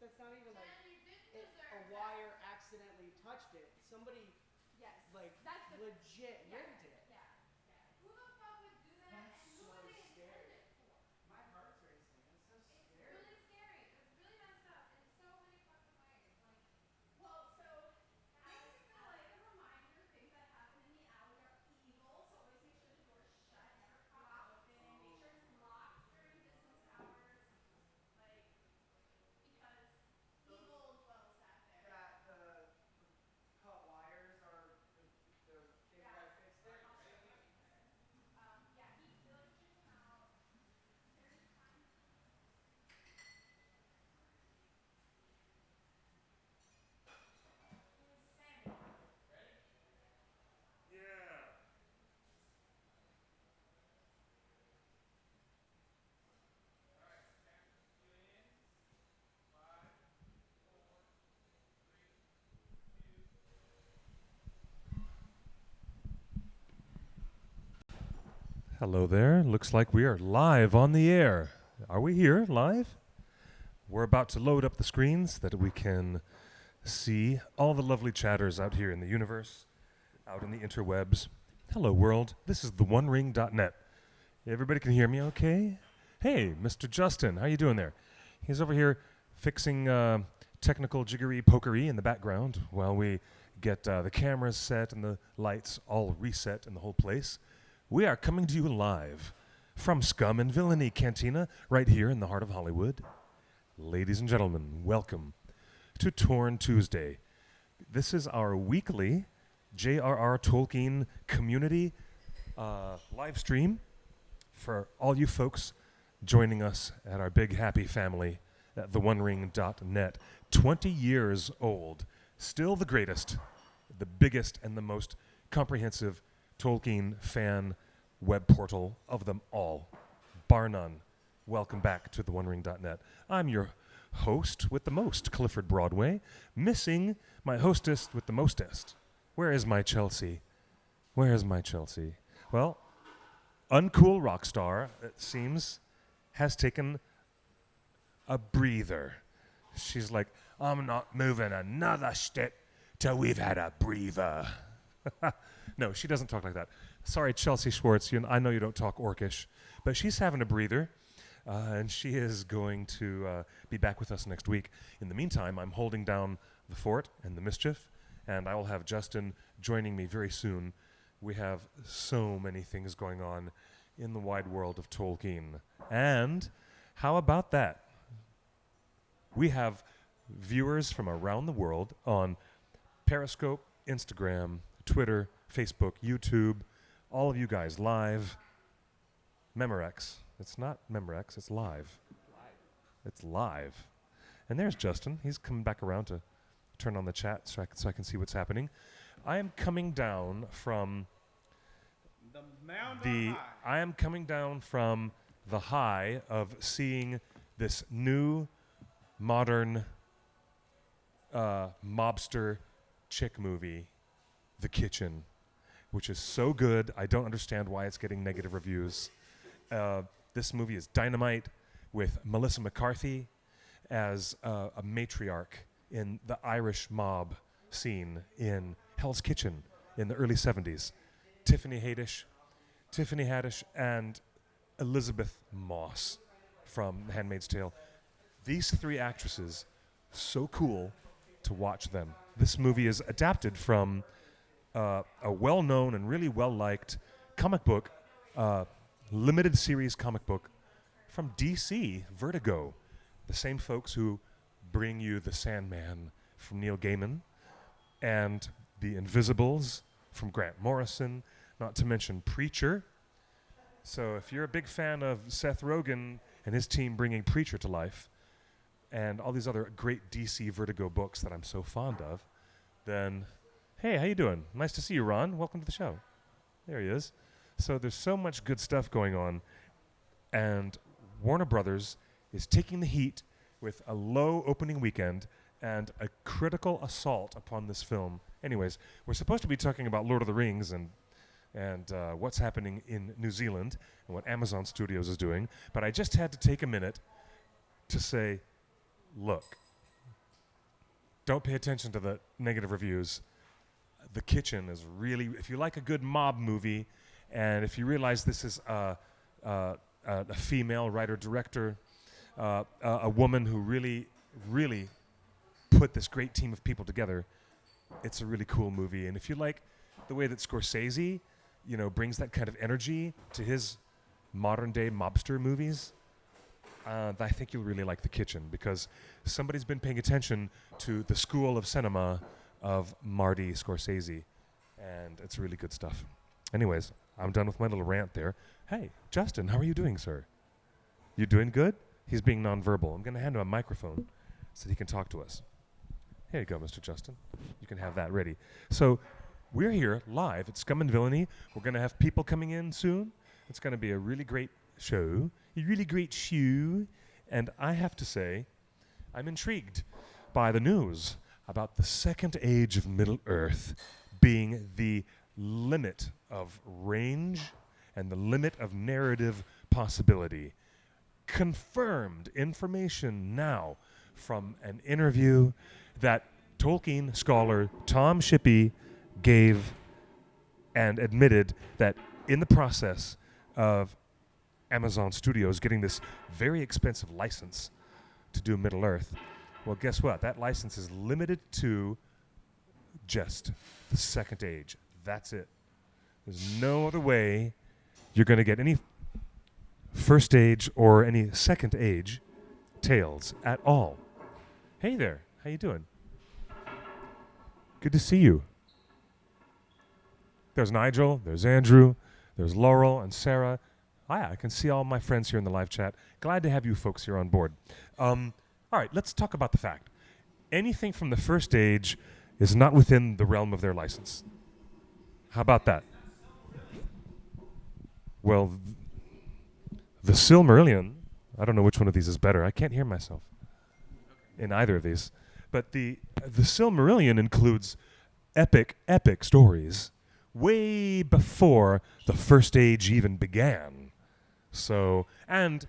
That's not even like a wire accidentally touched it. Somebody like legit rigged it. Who the fuck would do that? That's And who so would they intend scary. it for? My heart's racing. That's so It's scary. really scary. It's really messed up in so many fucking ways. Like, well, so basically, like a reminder, things that happen in the alley are evil. So always make sure the door's shut, never propped open. Make sure it's locked during business hours, like because Those evil dwells back there. that the cut wires are the cable guy fixed it. I'll show you later. Yeah, the electrician came out. There's time. Sammy. Yeah. Hello there. Looks like we are live on the air. Are we here live? We're about to load up the screens that we can see all the lovely chatters out here in the universe, out in the interwebs. Hello, world. This is the OneRing.net. Everybody can hear me okay? Hey, Mr. Justin, how you doing there? He's over here fixing technical jiggery pokery in the background while we get the cameras set and the lights all reset in the whole place. We are coming to you live from Scum and Villainy Cantina right here in the heart of Hollywood. Ladies and gentlemen, welcome to Torn Tuesday. This is our weekly J.R.R. Tolkien community live stream for all you folks joining us at our big happy family at theonering.net. 20 years old, still the greatest, the biggest and the most comprehensive Tolkien fan web portal of them all, bar none. Welcome back to theonering.net. I'm your host with the most, Clifford Broadway, missing my hostess with the mostest. Where is my Chelsea? Where is my Chelsea? Well, uncool rock star, it seems, has taken a breather. She's like, I'm not moving another step till we've had a breather. No, she doesn't talk like that. Sorry, Chelsea Schwartz, I know you don't talk Orcish, but she's having a breather, and she is going to be back with us next week. In the meantime, I'm holding down the fort and the mischief, and I will have Justin joining me very soon. We have so many things going on in the wide world of Tolkien. And how about that? We have viewers from around the world on Periscope, Instagram, Twitter, Facebook, YouTube, all of you guys live. Memorex. It's not Memorex, it's live. It's live. And there's Justin. He's coming back around to turn on the chat so I can see what's happening. I am coming down from I am coming down from the high of seeing this new modern mobster chick movie, The Kitchen, which is so good. I don't understand why it's getting negative reviews. This movie is dynamite with Melissa McCarthy as a matriarch in the Irish mob scene in Hell's Kitchen in the early 70s. Tiffany Haddish, and Elizabeth Moss from The Handmaid's Tale. These three actresses, so cool to watch them. This movie is adapted from a well-known and really well-liked comic book, limited series comic book from DC, Vertigo, the same folks who bring you The Sandman from Neil Gaiman and The Invisibles from Grant Morrison, not to mention Preacher. So if you're a big fan of Seth Rogen and his team bringing Preacher to life and all these other great DC Vertigo books that I'm so fond of, then hey, how you doing? Nice to see you, Ron. Welcome to the show. There he is. So there's so much good stuff going on, and Warner Brothers is taking the heat with a low opening weekend and a critical assault upon this film. Anyways, we're supposed to be talking about Lord of the Rings and what's happening in New Zealand and what Amazon Studios is doing, but I just had to take a minute to say, look, don't pay attention to the negative reviews. The Kitchen is really, if you like a good mob movie, and if you realize this is a female writer-director, a woman who really, really put this great team of people together, it's a really cool movie. And if you like the way that Scorsese, brings that kind of energy to his modern-day mobster movies, I think you'll really like The Kitchen, because somebody's been paying attention to the school of cinema of Marty Scorsese, and it's really good stuff. Anyways, I'm done with my little rant there. Hey, Justin, how are you doing, sir? You doing good? He's being nonverbal. I'm going to hand him a microphone so he can talk to us. Here you go, Mr. Justin. You can have that ready. So we're here live at Scum and Villainy. We're going to have people coming in soon. It's going to be a really great show. A really great show. And I have to say, I'm intrigued by the news about the second age of Middle-earth being the limit of range and the limit of narrative possibility. Confirmed information now from an interview that Tolkien scholar Tom Shippey gave, and admitted that in the process of Amazon Studios getting this very expensive license to do Middle-earth, well, guess what? That license is limited to just the second age. That's it. There's no other way you're going to get any first age or any second age tales at all. Hey there. How you doing? Good to see you. There's Nigel, there's Andrew, there's Laurel and Sarah. I can see all my friends here in the live chat. Glad to have you folks here on board. All right, let's talk about the fact. Anything from the first age is not within the realm of their license. How about that? Well, the Silmarillion, I don't know which one of these is better. I can't hear myself in either of these. But the Silmarillion includes epic stories way before the first age even began. So, and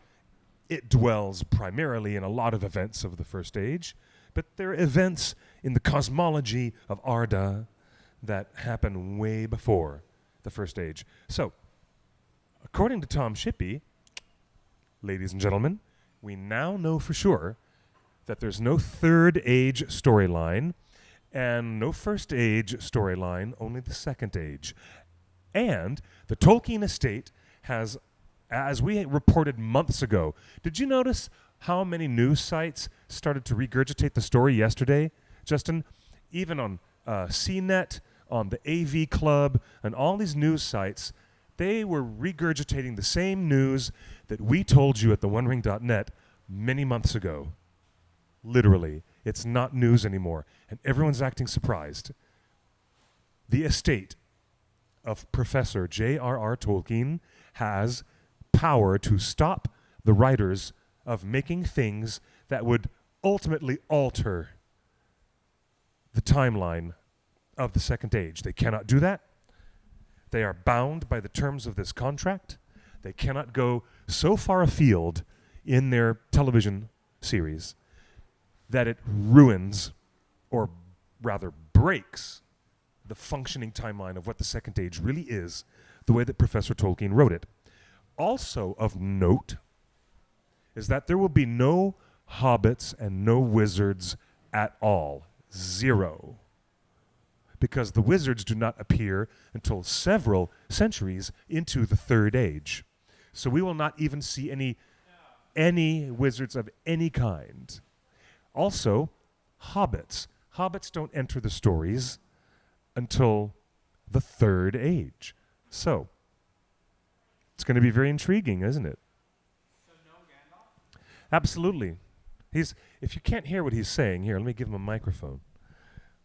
it dwells primarily in a lot of events of the first age, but there are events in the cosmology of Arda that happen way before the first age. So, according to Tom Shippey, ladies and gentlemen, we now know for sure that there's no third age storyline and no first age storyline, only the second age. And the Tolkien estate has, as we reported months ago, did you notice how many news sites started to regurgitate the story yesterday, Justin? Even on CNET, on the AV Club, and all these news sites, they were regurgitating the same news that we told you at theonering.net many months ago. Literally, it's not news anymore, and everyone's acting surprised. The estate of Professor J.R.R. Tolkien has power to stop the writers of making things that would ultimately alter the timeline of the Second Age. They cannot do that. They are bound by the terms of this contract. They cannot go so far afield in their television series that it ruins, or rather breaks, the functioning timeline of what the Second Age really is, the way that Professor Tolkien wrote it. Also of note is that there will be no hobbits and no wizards at all. Zero. Because the wizards do not appear until several centuries into the Third Age. So we will not even see any wizards of any kind. Also, hobbits. Hobbits don't enter the stories until the Third Age. So, it's going to be very intriguing, isn't it? So no Gandalf? Absolutely. If you can't hear what he's saying, here, let me give him a microphone.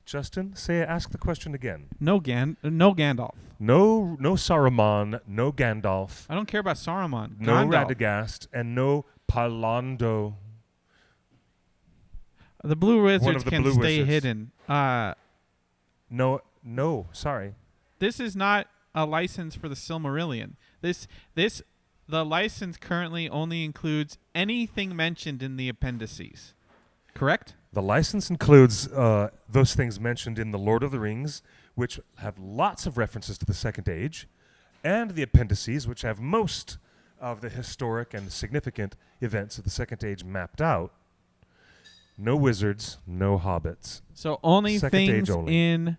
Justin, ask the question again. No Gandalf. No Saruman, no Gandalf, I don't care about Saruman. no Gandalf. Radagast, and no Palando. The Blue Wizards the can Blue stay Wizards. hidden. No, sorry. This is not a license for the Silmarillion. The license currently only includes anything mentioned in the appendices. Correct? The license includes those things mentioned in The Lord of the Rings, which have lots of references to the Second Age, and the appendices, which have most of the historic and significant events of the Second Age mapped out. No wizards, no hobbits. So only Second Age things only. in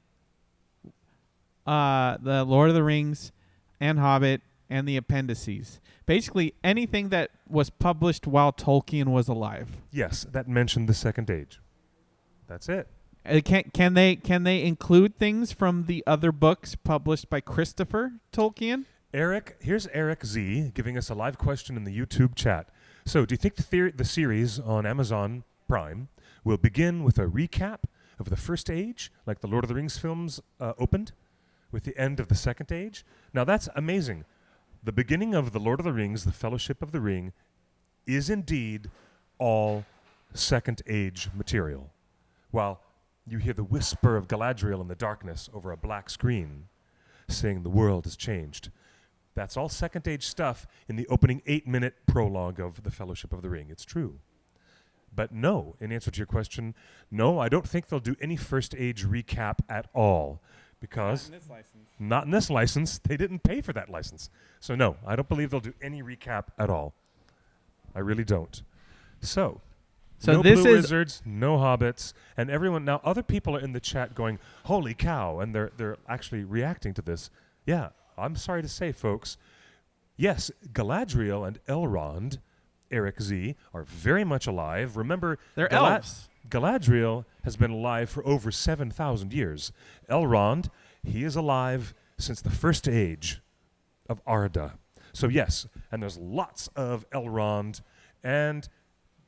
the Lord of the Rings and Hobbit and the appendices. Basically, anything that was published while Tolkien was alive. Yes, that mentioned the Second Age. That's it. Can they include things from the other books published by Christopher Tolkien? Here's Eric Z giving us a live question in the YouTube chat. So, do you think the series on Amazon Prime will begin with a recap of the First Age, like the Lord of the Rings films opened, with the end of the Second Age? Now, that's amazing. The beginning of the Lord of the Rings, the Fellowship of the Ring, is indeed all Second Age material. While you hear the whisper of Galadriel in the darkness over a black screen, saying the world has changed. That's all Second Age stuff in the opening 8-minute prologue of the Fellowship of the Ring. It's true. But no, in answer to your question, no, I don't think they'll do any First Age recap at all. Because not in this license. They didn't pay for that license. So no, I don't believe they'll do any recap at all. I really don't. So no this blue is wizards, no hobbits, and everyone. Now, other people are in the chat going, "Holy cow!" and they're actually reacting to this. Yeah, I'm sorry to say, folks. Yes, Galadriel and Elrond, Eric Z, are very much alive. Remember, they're elves. Galadriel has been alive for over 7,000 years. Elrond, he is alive since the First Age of Arda. So yes, and there's lots of Elrond and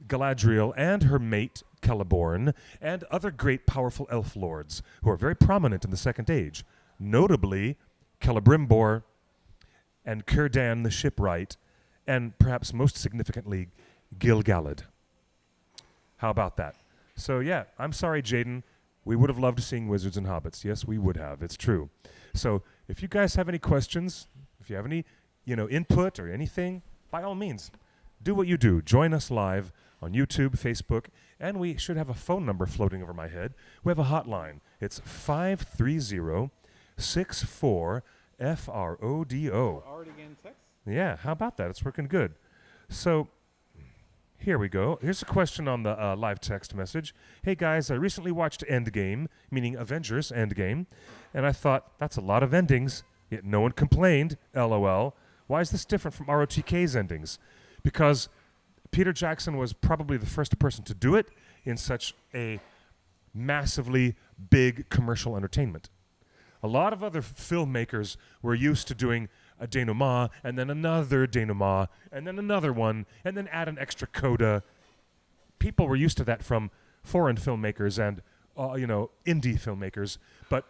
Galadriel and her mate Celeborn and other great powerful elf lords who are very prominent in the Second Age, notably Celebrimbor and Círdan the Shipwright, and perhaps most significantly Gil-galad. How about that? So yeah, I'm sorry, Jaden. We would have loved seeing wizards and hobbits. Yes, we would have. It's true. So if you guys have any questions, if you have any, input or anything, by all means, do what you do. Join us live on YouTube, Facebook, and we should have a phone number floating over my head. We have a hotline. It's 530-64-FRODO. Already getting text? Yeah, how about that? It's working good. So here we go. Here's a question on the live text message. Hey guys, I recently watched Endgame, meaning Avengers Endgame, and I thought, that's a lot of endings, yet no one complained, LOL. Why is this different from ROTK's endings? Because Peter Jackson was probably the first person to do it in such a massively big commercial entertainment. A lot of other filmmakers were used to doing a denouement, and then another denouement, and then another one, and then add an extra coda. People were used to that from foreign filmmakers and, indie filmmakers. But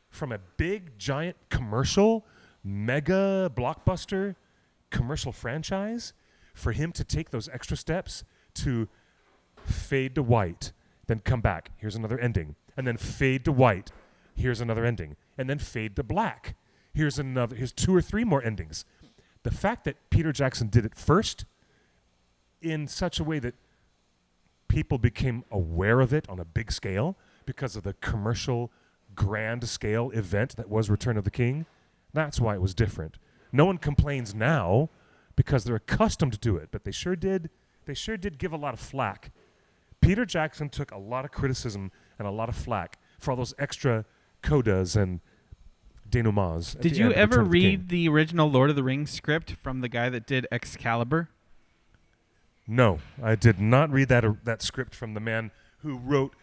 from a big, giant commercial, mega blockbuster commercial franchise, for him to take those extra steps to fade to white, then come back, here's another ending, and then fade to white, here's another ending, and then fade to black. Here's 2 or 3 more endings. The fact that Peter Jackson did it first in such a way that people became aware of it on a big scale because of the commercial grand scale event that was Return of the King, that's why it was different. No one complains now because they're accustomed to it, but they sure did give a lot of flack. Peter Jackson took a lot of criticism and a lot of flack for all those extra codas and denouements. Did you ever read the original Lord of the Rings script from the guy that did Excalibur? No, I did not read that script from the man who wrote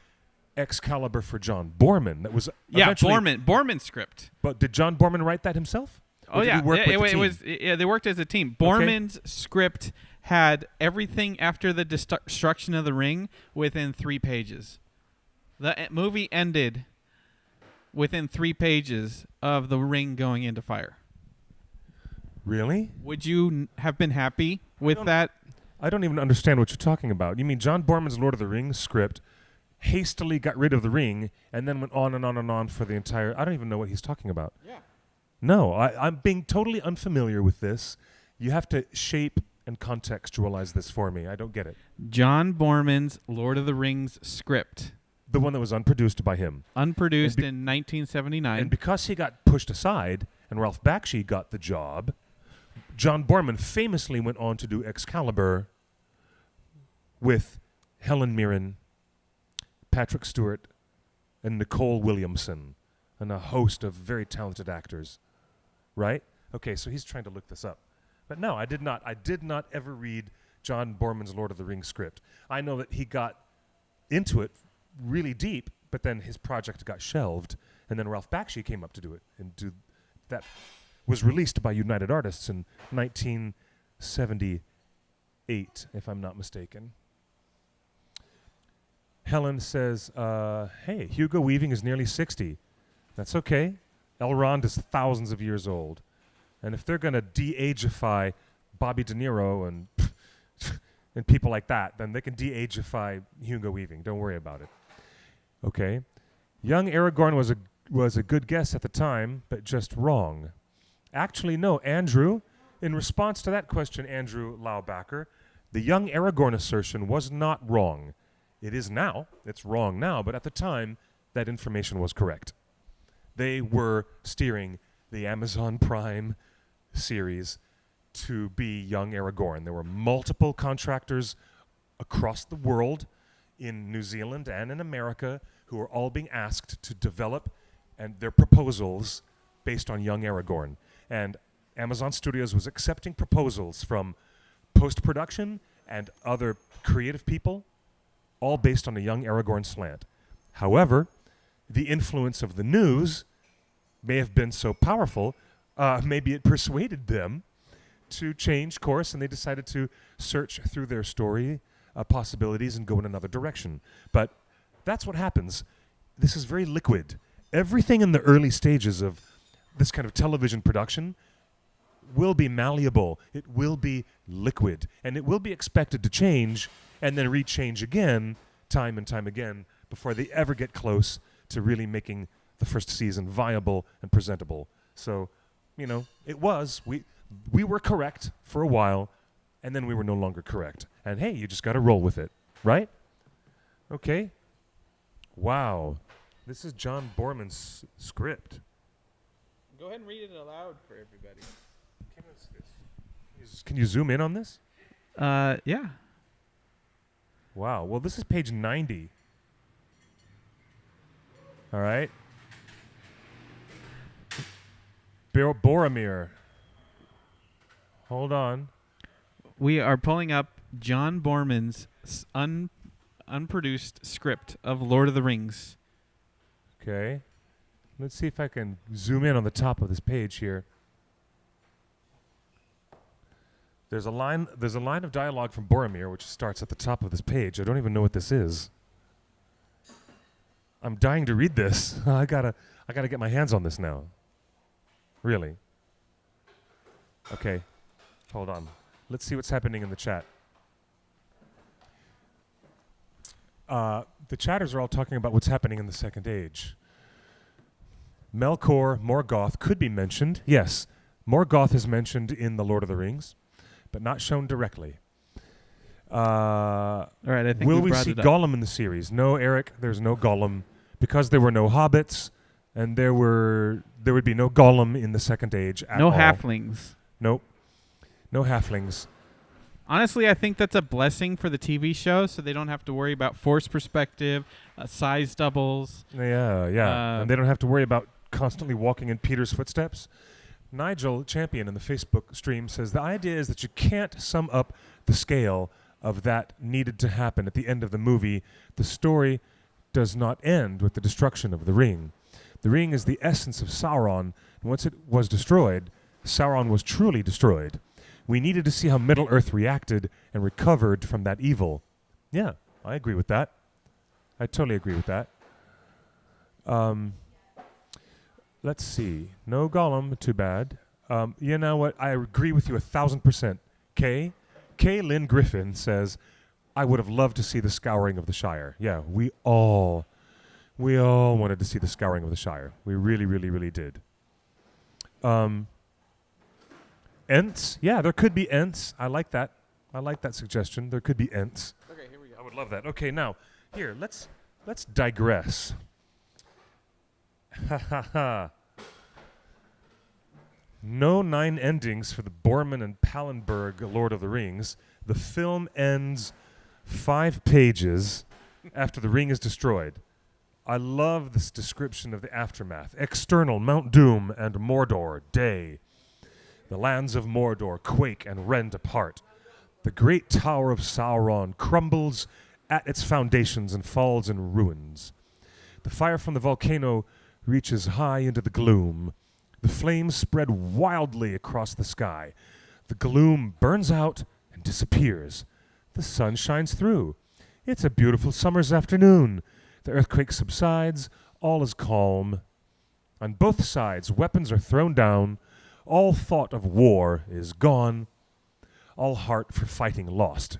Excalibur for John Boorman. That was Boorman script. But did John Boorman write that himself? Oh yeah, they worked as a team. Boorman's script had everything after the destruction of the ring within 3 pages. The movie ended within 3 pages of the ring going into fire. Really? Would you have been happy with that? I don't even understand what you're talking about. You mean John Boorman's Lord of the Rings script hastily got rid of the ring and then went on and on and on for the entire... I don't even know what he's talking about. Yeah. No, I'm being totally unfamiliar with this. You have to shape and contextualize this for me. I don't get it. John Borman's Lord of the Rings script. The one that was unproduced by him. Unproduced in 1979. And because he got pushed aside and Ralph Bakshi got the job, John Borman famously went on to do Excalibur with Helen Mirren, Patrick Stewart, and Nicole Williamson, and a host of very talented actors. Right? Okay, so he's trying to look this up. But no, I did not ever read John Borman's Lord of the Rings script. I know that he got into it really deep, but then his project got shelved, and then Ralph Bakshi came up to do it, and that was released by United Artists in 1978, if I'm not mistaken. Helen says, hey, Hugo Weaving is nearly 60. That's okay. Elrond is thousands of years old. And if they're going to de-ageify Bobby De Niro and and people like that, then they can de-ageify Hugo Weaving. Don't worry about it. Okay. Young Aragorn was a good guess at the time, but just wrong. Actually, no, Andrew, in response to that question, Andrew Laubacker, the young Aragorn assertion was not wrong. It is now. It's wrong now, but at the time, that information was correct. They were steering the Amazon Prime series to be young Aragorn. There were multiple contractors across the world, in New Zealand and in America, who were all being asked to develop and their proposals based on young Aragorn. And Amazon Studios was accepting proposals from post-production and other creative people, all based on a young Aragorn slant. However, the influence of the news may have been so powerful, maybe it persuaded them to change course, and they decided to search through their story possibilities and go in another direction. But that's what happens. This is very liquid. Everything in the early stages of this kind of television production will be malleable. It will be liquid. And it will be expected to change and then rechange again, time and time again, before they ever get close to really making the first season viable and presentable. So, it was. We were correct for a while, and then we were no longer correct. And hey, you just got to roll with it, right? Okay. Wow. This is John Borman's script. Go ahead and read it aloud for everybody. Can you zoom in on this? Yeah. Wow. Well, this is page 90. All right. Boromir. Hold on. We are pulling up John Borman's unproduced script of Lord of the Rings. Okay. Let's see if I can zoom in on the top of this page here. There's a line of dialogue from Boromir which starts at the top of this page. I don't even know what this is. I'm dying to read this. I gotta get my hands on this now. Really. Okay. Hold on. Let's see what's happening in the chat. The chatters are all talking about what's happening in the Second Age. Melkor Morgoth could be mentioned. Yes, Morgoth is mentioned in The Lord of the Rings, but not shown directly. All right, I think will we see Gollum in the series? No, Eric, there's no Gollum. Because there were no hobbits, and there would be no Gollum in the Second Age at all. No halflings. Nope. No halflings. Honestly, I think that's a blessing for the TV show, so they don't have to worry about force perspective, size doubles. Yeah. And they don't have to worry about constantly walking in Peter's footsteps. Nigel Champion in the Facebook stream says, the idea is that you can't sum up the scale of that needed to happen at the end of the movie. The story does not end with the destruction of the ring. The ring is the essence of Sauron, and once it was destroyed, Sauron was truly destroyed. We needed to see how Middle-earth reacted and recovered from that evil. Yeah, I agree with that. I totally agree with that. Let's see. No Gollum, too bad. You know what? I agree with you 1,000%. Kay Lynn Griffin says, I would have loved to see the Scouring of the Shire. Yeah, we all wanted to see the Scouring of the Shire. We really, really, really did. Ents. Yeah, there could be Ents. I like that. I like that suggestion. There could be Ents. Okay, here we go. I would love that. Okay, now, here, let's digress. Ha ha ha. No 9 endings for the Borman and Pallenberg Lord of the Rings. The film ends 5 pages after the ring is destroyed. I love this description of the aftermath. External, Mount Doom and Mordor, day. The lands of Mordor quake and rend apart. The great tower of Sauron crumbles at its foundations and falls in ruins. The fire from the volcano reaches high into the gloom. The flames spread wildly across the sky. The gloom burns out and disappears. The sun shines through. It's a beautiful summer's afternoon. The earthquake subsides. All is calm. On both sides, weapons are thrown down. All thought of war is gone. All heart for fighting lost.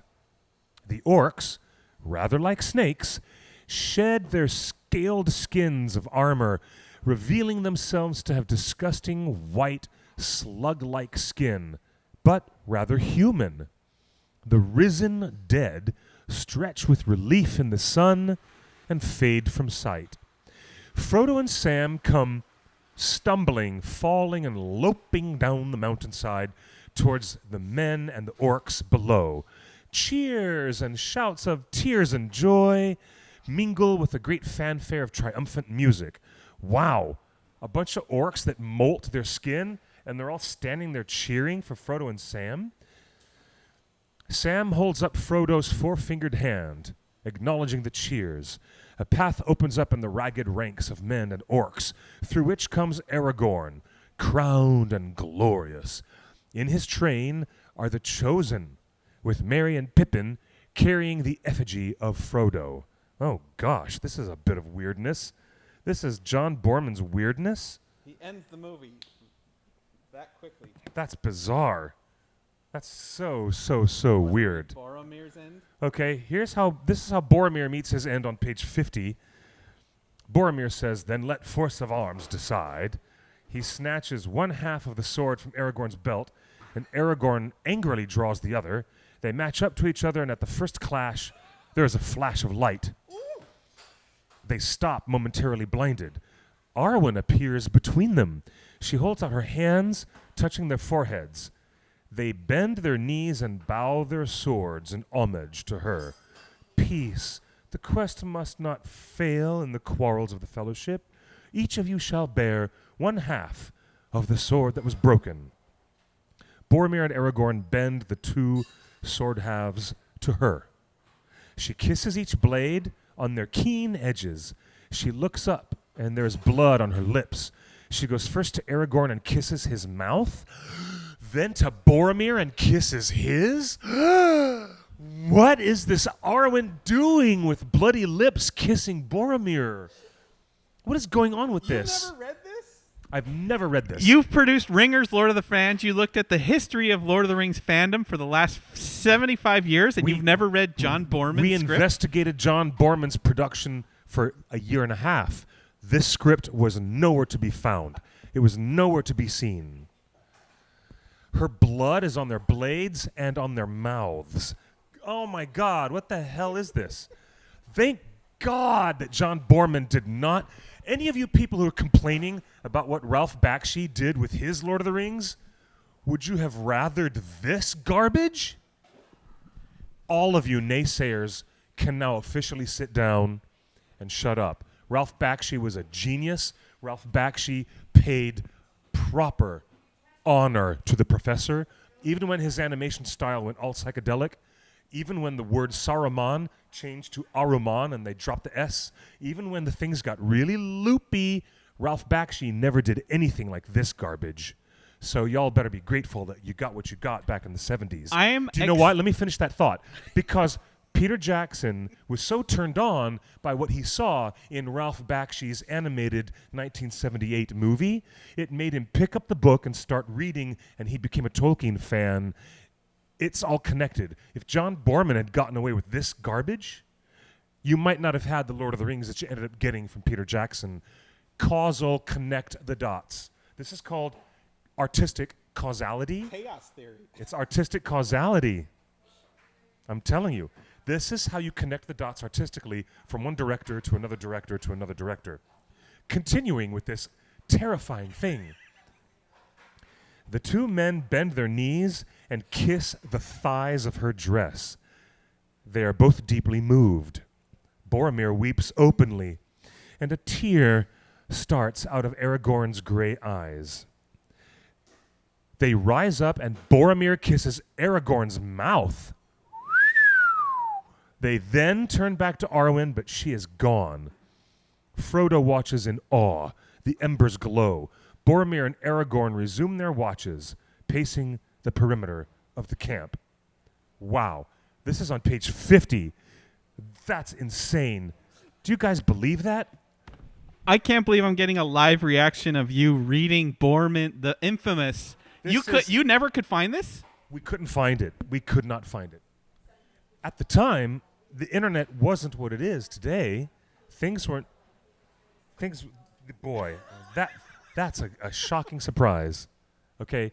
The orcs, rather like snakes, shed their scaled skins of armor, revealing themselves to have disgusting white, slug-like skin, but rather human. The risen dead stretch with relief in the sun and fade from sight. Frodo and Sam come stumbling, falling, and loping down the mountainside towards the men and the orcs below. Cheers and shouts of tears and joy mingle with a great fanfare of triumphant music. Wow, a bunch of orcs that molt their skin, and they're all standing there cheering for Frodo and Sam. Sam holds up Frodo's four-fingered hand, acknowledging the cheers. A path opens up in the ragged ranks of men and orcs, through which comes Aragorn, crowned and glorious. In his train are the Chosen, with Merry and Pippin carrying the effigy of Frodo. Oh gosh, this is a bit of weirdness. This is John Borman's weirdness. He ends the movie that quickly. That's bizarre. That's so weird. Boromir's end? Okay, this is how Boromir meets his end on page 50. Boromir says, "Then let force of arms decide." He snatches one half of the sword from Aragorn's belt, and Aragorn angrily draws the other. They match up to each other, and at the first clash, there is a flash of light. Ooh. They stop, momentarily blinded. Arwen appears between them. She holds out her hands, touching their foreheads. They bend their knees and bow their swords in homage to her. Peace. The quest must not fail in the quarrels of the fellowship. Each of you shall bear one half of the sword that was broken. Boromir and Aragorn bend the two sword halves to her. She kisses each blade on their keen edges. She looks up, and there's blood on her lips. She goes first to Aragorn and kisses his mouth, then to Boromir and kisses his? What is this Arwen doing with bloody lips kissing Boromir? What is going on with this? You never read this? I've never read this. You've produced Ringer's Lord of the Fans. You looked at the history of Lord of the Rings fandom for the last 75 years, and you've never read John Borman's We script? investigated John Borman's production for a year and a half. This script was nowhere to be found. It was nowhere to be seen. Her blood is on their blades and on their mouths. Oh my God, what the hell is this? Thank God that John Borman did not. Any of you people who are complaining about what Ralph Bakshi did with his Lord of the Rings, would you have rathered this garbage? All of you naysayers can now officially sit down and shut up. Ralph Bakshi was a genius. Ralph Bakshi paid proper honor to the professor, even when his animation style went all psychedelic, even when the word Saruman changed to Aruman and they dropped the S, even when the things got really loopy, Ralph Bakshi never did anything like this garbage. So y'all better be grateful that you got what you got back in the 70s. Do you know why? Let me finish that thought. Because Peter Jackson was so turned on by what he saw in Ralph Bakshi's animated 1978 movie, it made him pick up the book and start reading, and he became a Tolkien fan. It's all connected. If John Borman had gotten away with this garbage, you might not have had the Lord of the Rings that you ended up getting from Peter Jackson. Causal, connect the dots. This is called artistic causality. Chaos theory. It's artistic causality. I'm telling you. This is how you connect the dots artistically from one director to another director to another director. Continuing with this terrifying thing. The two men bend their knees and kiss the thighs of her dress. They are both deeply moved. Boromir weeps openly, and a tear starts out of Aragorn's gray eyes. They rise up, and Boromir kisses Aragorn's mouth. They then turn back to Arwen, but she is gone. Frodo watches in awe. The embers glow. Boromir and Aragorn resume their watches, pacing the perimeter of the camp. Wow. This is on page 50. That's insane. Do you guys believe that? I can't believe I'm getting a live reaction of you reading Borman, the infamous. You never could find this? We couldn't find it. We could not find it. At the time, the internet wasn't what it is today. Boy, that's a shocking surprise. Okay.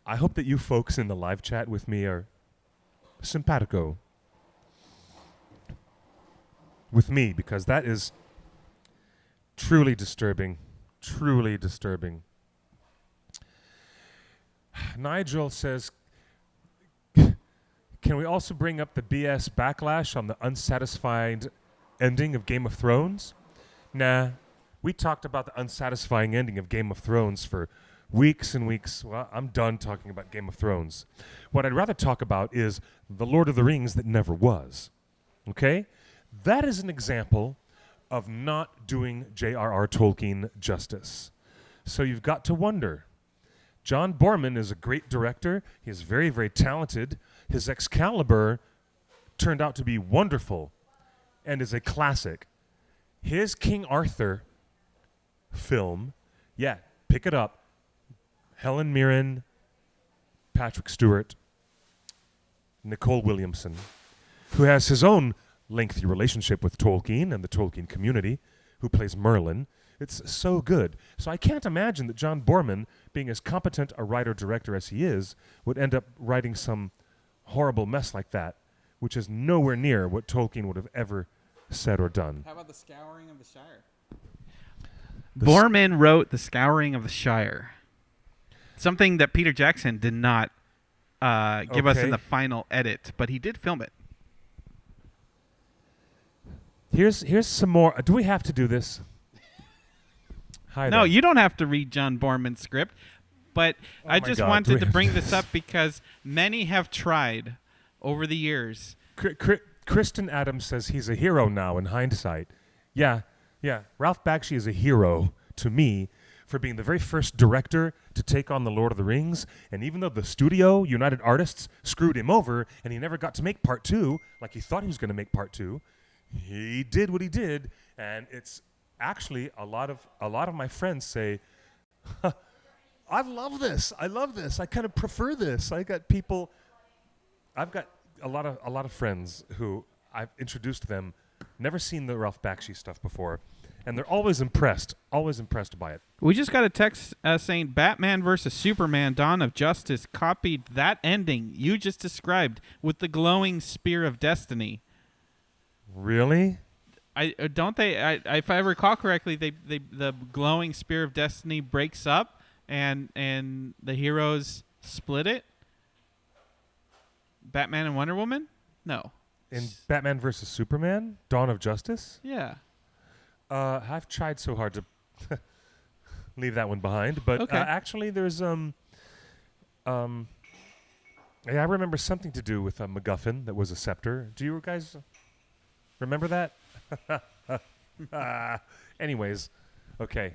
I hope that you folks in the live chat with me are simpatico with me, because that is truly disturbing. Truly disturbing. Nigel says, can we also bring up the BS backlash on the unsatisfied ending of Game of Thrones? Nah, we talked about the unsatisfying ending of Game of Thrones for weeks and weeks. Well, I'm done talking about Game of Thrones. What I'd rather talk about is The Lord of the Rings that never was. Okay? That is an example of not doing J.R.R. Tolkien justice. So you've got to wonder. John Borman is a great director. He is very, very talented. His Excalibur turned out to be wonderful and is a classic. His King Arthur film, yeah, pick it up. Helen Mirren, Patrick Stewart, Nicole Williamson, who has his own lengthy relationship with Tolkien and the Tolkien community, who plays Merlin. It's so good. So I can't imagine that John Borman, being as competent a writer-director as he is, would end up writing some horrible mess like that, which is nowhere near what Tolkien would have ever said or done. How about the Scouring of the Shire? Borman wrote The Scouring of the Shire. Something that Peter Jackson did not give us in the final edit, but he did film it. Here's some more. Do we have to do this? Hi no, there. you don't have to read John Borman's script, but I just wanted to bring this up because many have tried over the years. Kristen Adams says he's a hero now in hindsight. Yeah. Ralph Bakshi is a hero to me for being the very first director to take on The Lord of the Rings. And even though the studio, United Artists, screwed him over and he never got to make part 2, like he thought he was going to make part 2, he did what he did. And it's actually a lot of my friends say, I love this. I kind of prefer this. I've got a lot of friends who I've introduced them, never seen the Ralph Bakshi stuff before, and they're always impressed by it. We just got a text saying Batman versus Superman Dawn of Justice copied that ending you just described with the glowing spear of destiny. Really? If I recall correctly, the glowing spear of destiny breaks up and the heroes split it. Batman and Wonder Woman? No. In Batman versus Superman, Dawn of Justice? Yeah. I've tried so hard to leave that one behind, but actually there's I remember something to do with a MacGuffin that was a scepter. Do you guys remember that? Anyways, okay.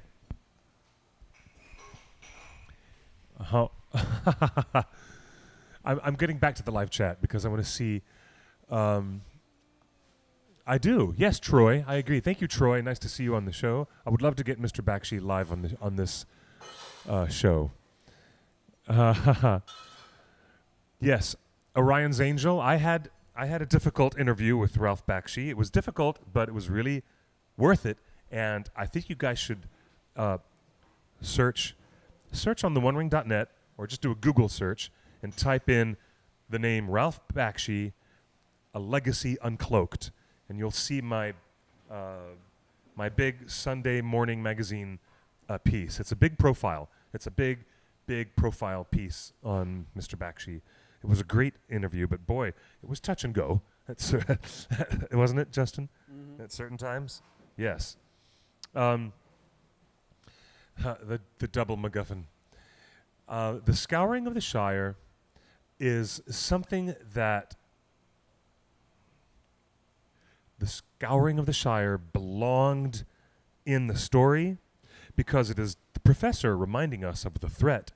I'm getting back to the live chat because I want to see. I do. Yes, Troy. I agree. Thank you, Troy. Nice to see you on the show. I would love to get Mr. Bakshi live on this show. Yes, Orion's Angel. I had a difficult interview with Ralph Bakshi. It was difficult, but it was really worth it. And I think you guys should search search on theonering.net or just do a Google search and type in the name Ralph Bakshi, A Legacy Uncloaked, and you'll see my my big Sunday morning magazine piece. It's a big profile. It's a big profile piece on Mr. Bakshi. It was a great interview, but boy, it was touch and go. Wasn't it, Justin? Mm-hmm. At certain times? Yes. The double MacGuffin. The Scouring of the Shire is something that the Scouring of the Shire belonged in the story because it is the professor reminding us of the threat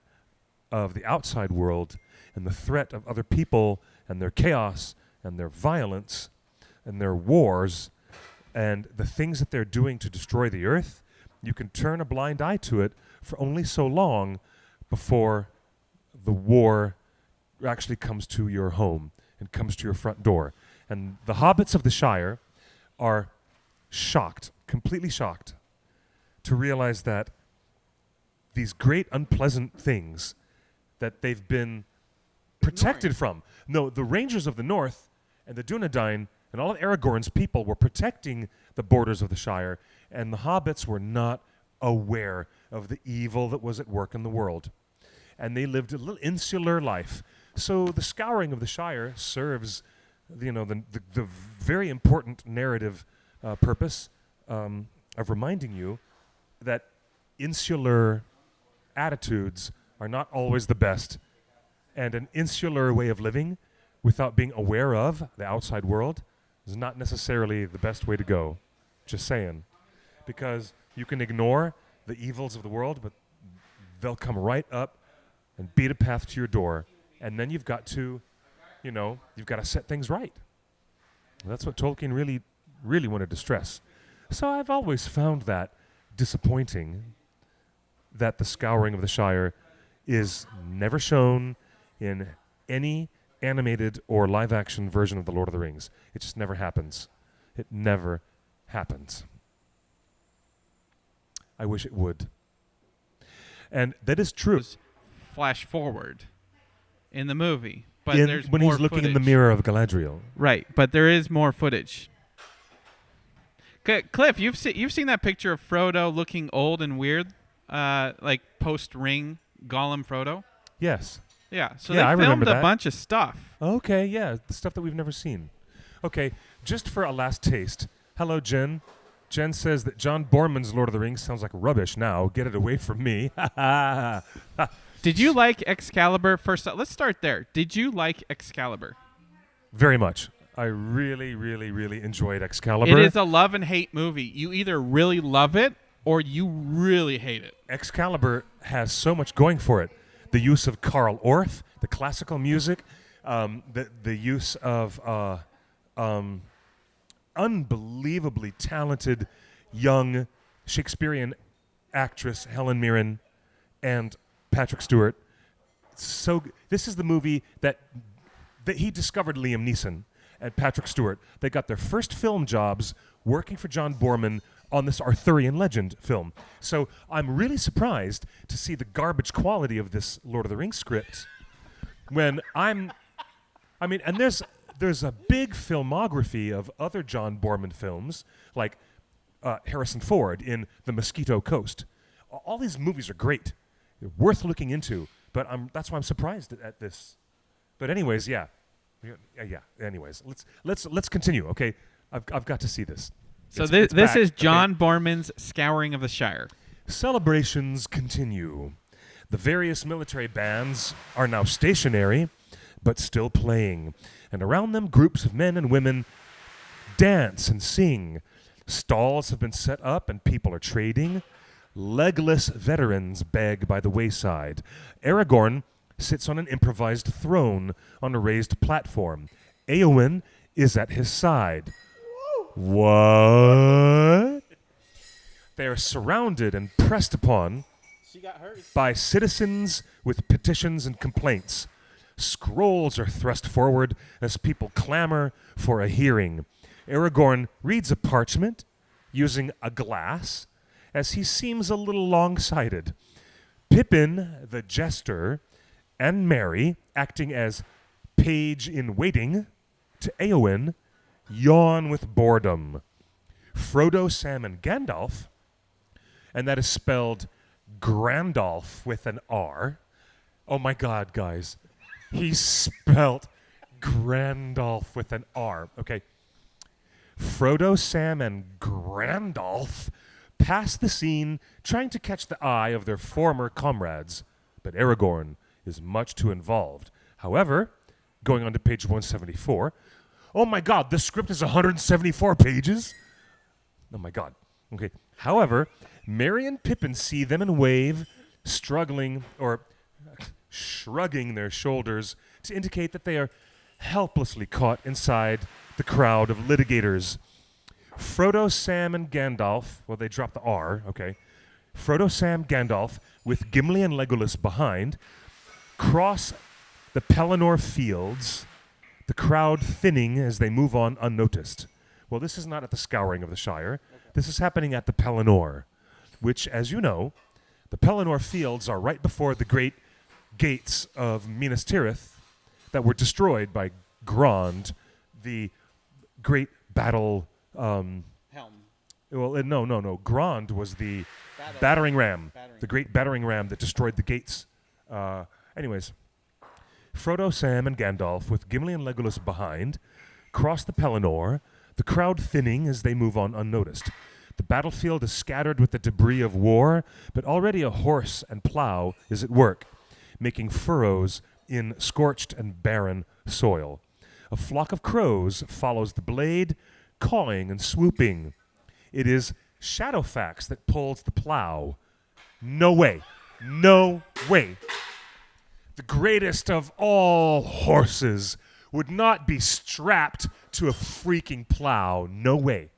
of the outside world and the threat of other people and their chaos and their violence and their wars and the things that they're doing to destroy the earth. You can turn a blind eye to it for only so long before the war actually comes to your home and comes to your front door. And the hobbits of the Shire are shocked, completely shocked, to realize that these great unpleasant things that they've been protected from. No, the Rangers of the North and the Dunedain and all of Aragorn's people were protecting the borders of the Shire, and the hobbits were not aware of the evil that was at work in the world. And they lived a little insular life. So the Scouring of the Shire serves, the very important narrative purpose of reminding you that insular attitudes are not always the best, and an insular way of living without being aware of the outside world is not necessarily the best way to go. Just saying. Because you can ignore the evils of the world, but they'll come right up and beat a path to your door, and then you've got to set things right. That's what Tolkien really, really wanted to stress. So I've always found that disappointing, that the Scouring of the Shire is never shown in any animated or live-action version of The Lord of the Rings. It just never happens. It never happens. I wish it would. And that is true. Flash forward in the movie, but there's when more he's looking footage. in the mirror of Galadriel. Right, but there is more footage. Cliff, you've seen that picture of Frodo looking old and weird, like post-Ring Gollum Frodo? Yes. Yeah, so I they filmed remember a that. bunch of stuff. Okay, yeah, the stuff that we've never seen. Okay, just for a last taste. Hello, Jen. Jen says that John Borman's Lord of the Rings sounds like rubbish now. Get it away from me. Did you like Excalibur? First, let's start there. Did you like Excalibur? Very much. I really, really, really enjoyed Excalibur. It is a love and hate movie. You either really love it or you really hate it. Excalibur has so much going for it. The use of Carl Orff, the classical music, the use of unbelievably talented young Shakespearean actress Helen Mirren and Patrick Stewart. So this is the movie that he discovered Liam Neeson and Patrick Stewart. They got their first film jobs working for John Borman on this Arthurian legend film. So I'm really surprised to see the garbage quality of this Lord of the Rings script when and there's a big filmography of other John Borman films, like Harrison Ford in The Mosquito Coast. All these movies are great. They're worth looking into, but that's why I'm surprised at this. But anyways, yeah. Anyways, let's continue, okay? I've got to see this. So this is John Borman's Scouring of the Shire. Celebrations continue. The various military bands are now stationary, but still playing. And around them, groups of men and women dance and sing. Stalls have been set up and people are trading. Legless veterans beg by the wayside. Aragorn sits on an improvised throne on a raised platform. Éowyn is at his side. What? They are surrounded and pressed upon by citizens with petitions and complaints. Scrolls are thrust forward as people clamor for a hearing. Aragorn reads a parchment using a glass as he seems a little long-sighted. Pippin the jester and Merry, acting as page in waiting to Éowyn, yawn with boredom. Frodo, Sam, and Gandalf, and that is spelled Grandolph with an R. Oh my God, guys. He spelled Grandolph with an R. Okay. Frodo, Sam, and Grandolph pass the scene trying to catch the eye of their former comrades, but Aragorn is much too involved. However, going on to page 174, oh my God, this script is 174 pages? Oh my God. Okay. However, Merry and Pippin see them and wave, struggling or shrugging their shoulders to indicate that they are helplessly caught inside the crowd of litigators. Frodo, Sam, and Gandalf, well, they dropped the R, okay. Frodo, Sam, Gandalf, with Gimli and Legolas behind, cross the Pelennor fields, the crowd thinning as they move on unnoticed. Well, this is not at the Scouring of the Shire. Okay. This is happening at the Pelennor, which, as you know, the Pelennor fields are right before the great gates of Minas Tirith that were destroyed by Grond, the great battle... Helm. Well, no. Grond was the battering ram. The great battering ram that destroyed the gates. Anyways, Frodo, Sam, and Gandalf, with Gimli and Legolas behind, cross the Pelennor, the crowd thinning as they move on unnoticed. The battlefield is scattered with the debris of war, but already a horse and plow is at work, making furrows in scorched and barren soil. A flock of crows follows the blade, cawing and swooping. It is Shadowfax that pulls the plow. No way. No way. The greatest of all horses would not be strapped to a freaking plow. No way.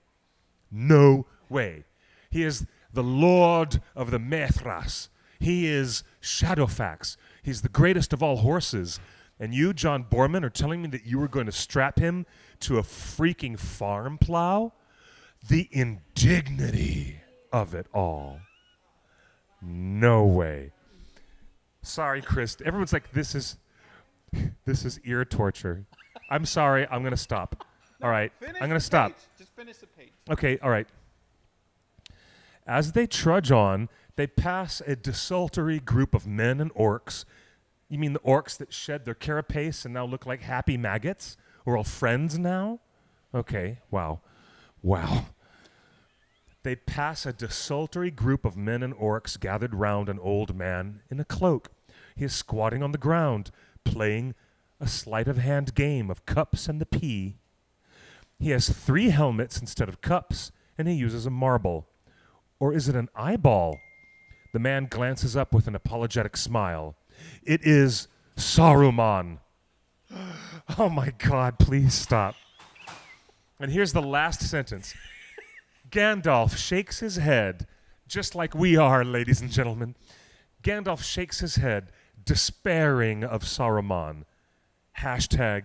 No way. He is the Lord of the Methras. He is Shadowfax. He's the greatest of all horses. And you, John Borman, are telling me that you were going to strap him to a freaking farm plow? The indignity of it all. No way. Sorry, Chris. Everyone's like, this is ear torture. I'm sorry. I'm going to stop. All right. I'm going to stop. Just finish the page. Okay. All right. As they trudge on, they pass a desultory group of men and orcs. You mean the orcs that shed their carapace and now look like happy maggots? We're all friends now? Okay, wow. They pass a desultory group of men and orcs gathered round an old man in a cloak. He is squatting on the ground, playing a sleight of hand game of cups and the pea. He has 3 helmets instead of cups, and he uses a marble. Or is it an eyeball? The man glances up with an apologetic smile. It is Saruman. Oh my God, please stop. And here's the last sentence. Gandalf shakes his head, just like we are, ladies and gentlemen. Gandalf shakes his head, despairing of Saruman. Hashtag,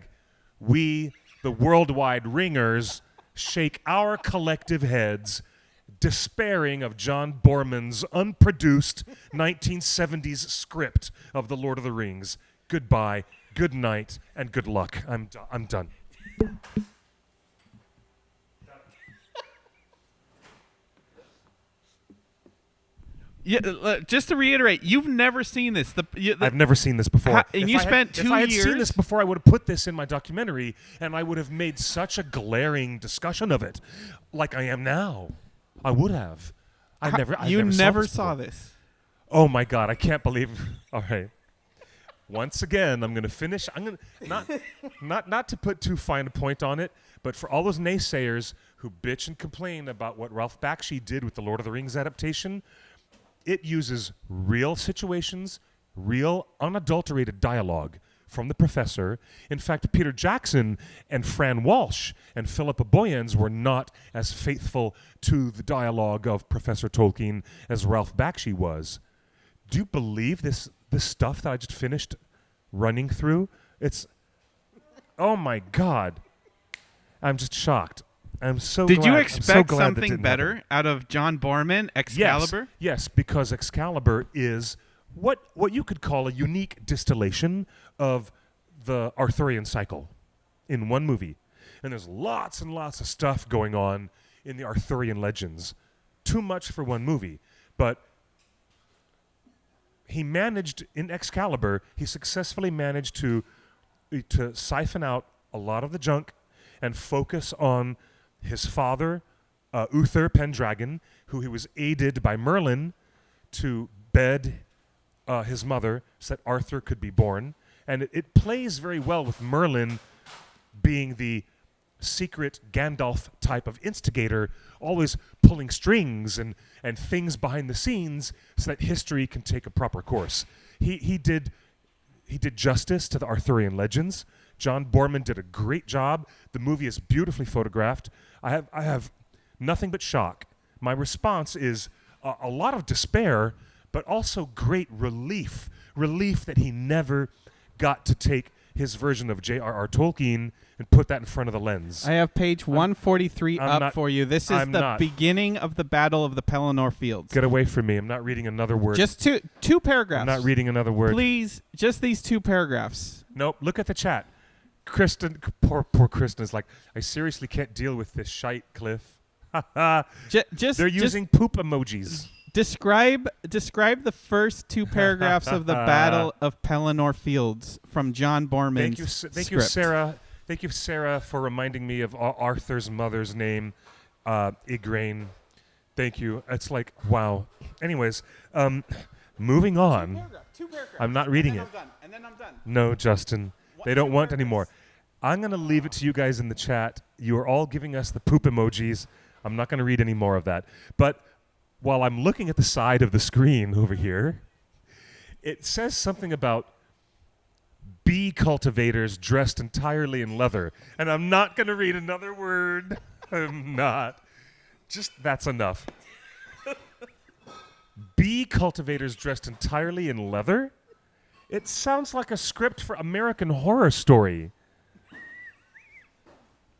we, the worldwide ringers, shake our collective heads, despairing of John Borman's unproduced 1970s script of The Lord of the Rings. Goodbye, good night, and good luck. I'm done. Yeah, just to reiterate, you've never seen this. I've never seen this before. And you spent 2 years. If I had seen this before, I would have put this in my documentary, and I would have made such a glaring discussion of it, like I am now. I would have. I never saw this. Oh my God! I can't believe. All right. Once again, I'm going to finish. I'm going to not to put too fine a point on it, but for all those naysayers who bitch and complain about what Ralph Bakshi did with the Lord of the Rings adaptation, it uses real situations, real unadulterated dialogue from the professor. In fact, Peter Jackson and Fran Walsh and Philippa Boyens were not as faithful to the dialogue of Professor Tolkien as Ralph Bakshi was. Do you believe this stuff that I just finished running through? It's, oh my God. I'm just shocked. I'm so Did glad. you expect something better out of John Borman, Excalibur? Yes, because Excalibur is what you could call a unique distillation of the Arthurian cycle in one movie. And there's lots and lots of stuff going on in the Arthurian legends. Too much for one movie. But he managed, in Excalibur, he successfully managed to siphon out a lot of the junk and focus on his father, Uther Pendragon, who he was aided by Merlin to bed his mother so that Arthur could be born. And it plays very well with Merlin being the secret Gandalf type of instigator, always pulling strings and things behind the scenes so that history can take a proper course. He did justice to the Arthurian legends. John Boorman did a great job. The movie is beautifully photographed. I have nothing but shock. My response is a lot of despair, but also great relief. Relief that he never got to take his version of J.R.R. Tolkien and put that in front of the lens. I have page 143 for you. This is the beginning of the Battle of the Pelennor Fields. Get away from me. I'm not reading another word. Just two paragraphs. I'm not reading another word. Please, just these 2 paragraphs. Nope. Look at the chat. Kristen, poor Kristen is like, I seriously can't deal with this shite, Cliff. They're using poop emojis. Describe the first 2 paragraphs of the Battle of Pelennor Fields from John Boorman's script. Thank you, Sarah. Thank you, Sarah, for reminding me of Arthur's mother's name, Igraine. Thank you. It's like, wow. Anyways, moving on. 2 paragraphs. I'm not reading it. And then I'm done. No, Justin. They don't want anymore. I'm going to leave it to you guys in the chat. You are all giving us the poop emojis. I'm not going to read any more of that. But while I'm looking at the side of the screen over here, it says something about bee cultivators dressed entirely in leather. And I'm not going to read another word. I'm not. Just that's enough. Bee cultivators dressed entirely in leather? It sounds like a script for American Horror Story.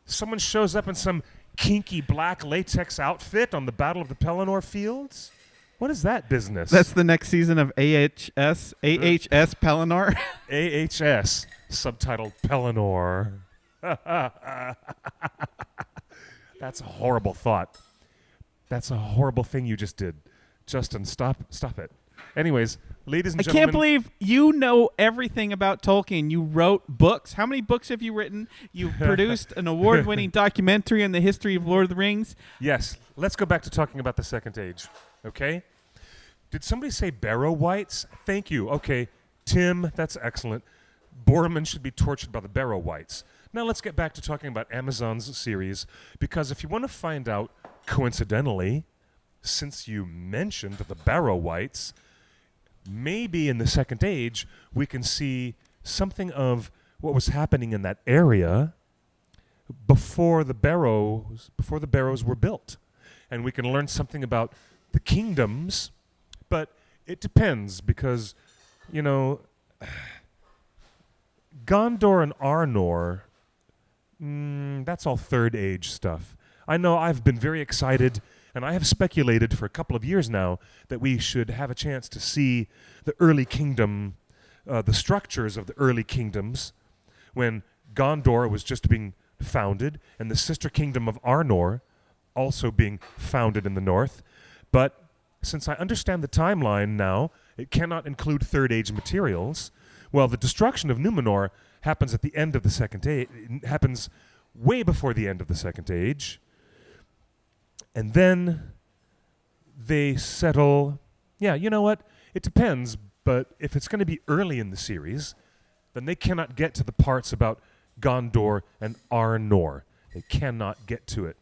Someone shows up in some kinky black latex outfit on the Battle of the Pelennor Fields? What is that business? That's the next season of AHS Pelennor. AHS, subtitled Pelennor. That's a horrible thought. That's a horrible thing you just did. Justin, stop it. Anyways, ladies and gentlemen. I can't believe you know everything about Tolkien. You wrote books. How many books have you written? You've produced an award-winning documentary on the history of Lord of the Rings. Yes. Let's go back to talking about the Second Age, okay? Did somebody say Barrow Wights? Thank you. Okay. Tim, that's excellent. Boorman should be tortured by the Barrow Wights. Now let's get back to talking about Amazon's series, because if you want to find out, coincidentally, since you mentioned the Barrow Wights, maybe in the Second Age we can see something of what was happening in that area before the Barrows were built, and we can learn something about the kingdoms. But it depends, because Gondor and Arnor, that's all Third Age stuff. I know I've been very excited, and I have speculated for a couple of years now that we should have a chance to see the early kingdom, the structures of the early kingdoms, when Gondor was just being founded, and the sister kingdom of Arnor also being founded in the north. But since I understand the timeline now, it cannot include Third Age materials. Well, the destruction of Numenor happens at the end of the Second Age. It happens way before the end of the Second Age. And then they settle. Yeah, you know what? It depends, but if it's going to be early in the series, then they cannot get to the parts about Gondor and Arnor. They cannot get to it.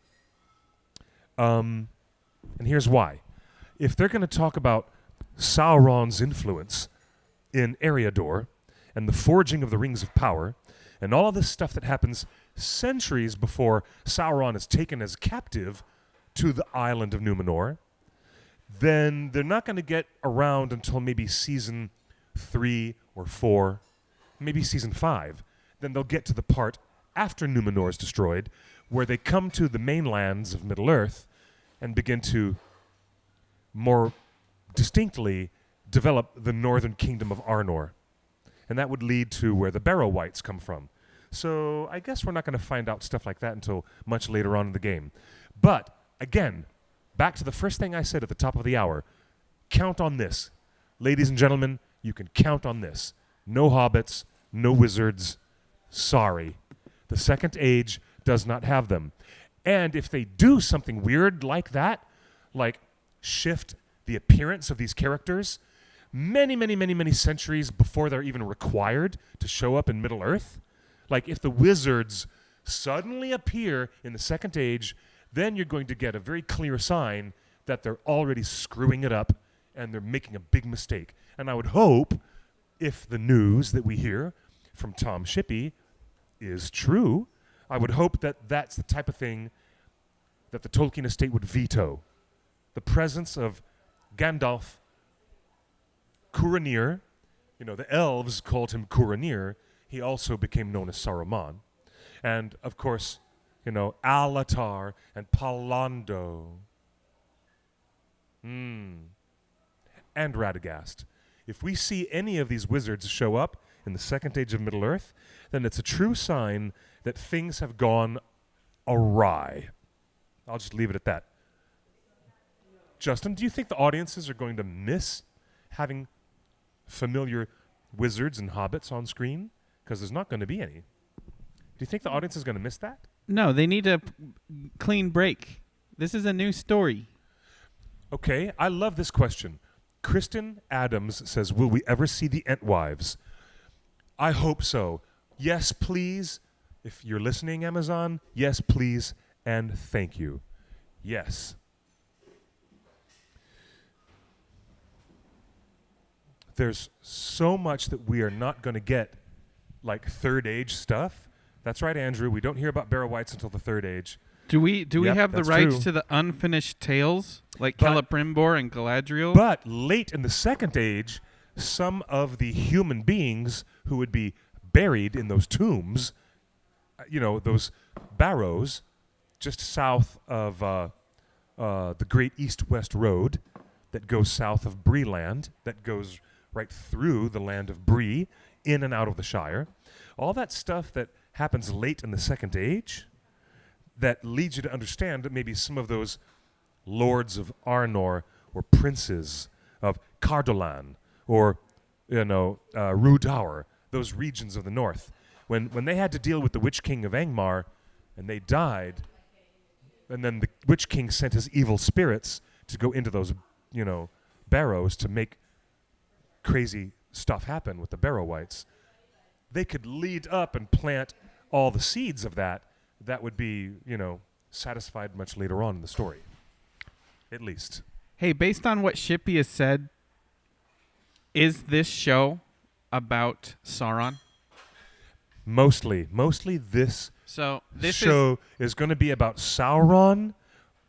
And here's why. If they're going to talk about Sauron's influence in Eriador and the forging of the Rings of Power and all of this stuff that happens centuries before Sauron is taken as captive to the island of Numenor, then they're not going to get around until maybe season 3 or 4, maybe season 5. Then they'll get to the part after Numenor is destroyed, where they come to the mainlands of Middle-earth and begin to more distinctly develop the northern kingdom of Arnor. And that would lead to where the Barrow Wights come from. So I guess we're not going to find out stuff like that until much later on in the game. But, again, back to the first thing I said at the top of the hour. Count on this. Ladies and gentlemen, you can count on this. No hobbits, no wizards. Sorry. The Second Age does not have them. And if they do something weird like that, like shift the appearance of these characters many, many, many, many centuries before they're even required to show up in Middle-earth, like if the wizards suddenly appear in the Second Age, then you're going to get a very clear sign that they're already screwing it up and they're making a big mistake. And I would hope, if the news that we hear from Tom Shippey is true, I would hope that that's the type of thing that the Tolkien estate would veto. The presence of Gandalf, Curanir, the elves called him Curanir. He also became known as Saruman. And, of course, Alatar and Palando. And Radagast. If we see any of these wizards show up in the Second Age of Middle-earth, then it's a true sign that things have gone awry. I'll just leave it at that. Justin, do you think the audiences are going to miss having familiar wizards and hobbits on screen? Because there's not going to be any. Do you think the audience is going to miss that? No, they need a clean break. This is a new story. Okay, I love this question. Kristen Adams says, will we ever see the Entwives? I hope so. Yes, please. If you're listening, Amazon, yes, please, and thank you. Yes. There's so much that we are not going to get, like Third Age stuff. That's right, Andrew. We don't hear about Barrow Wights until the Third Age. Do we have the rights true. to the unfinished tales like Celebrimbor and Galadriel? But late in the Second Age, some of the human beings who would be buried in those tombs, those barrows, just south of the Great East-West Road that goes south of Bree-land, that goes right through the land of Bree, in and out of the Shire. All that stuff that happens late in the Second Age that leads you to understand that maybe some of those lords of Arnor or princes of Cardolan or, Rhudaur, those regions of the north, when they had to deal with the Witch King of Angmar and they died, and then the Witch King sent his evil spirits to go into those, barrows to make crazy stuff happen with the Barrow Wights, they could lead up and plant all the seeds of that would be, satisfied much later on in the story. At least. Hey, based on what Shippey has said, is this show about Sauron? Mostly this show is going to be about Sauron.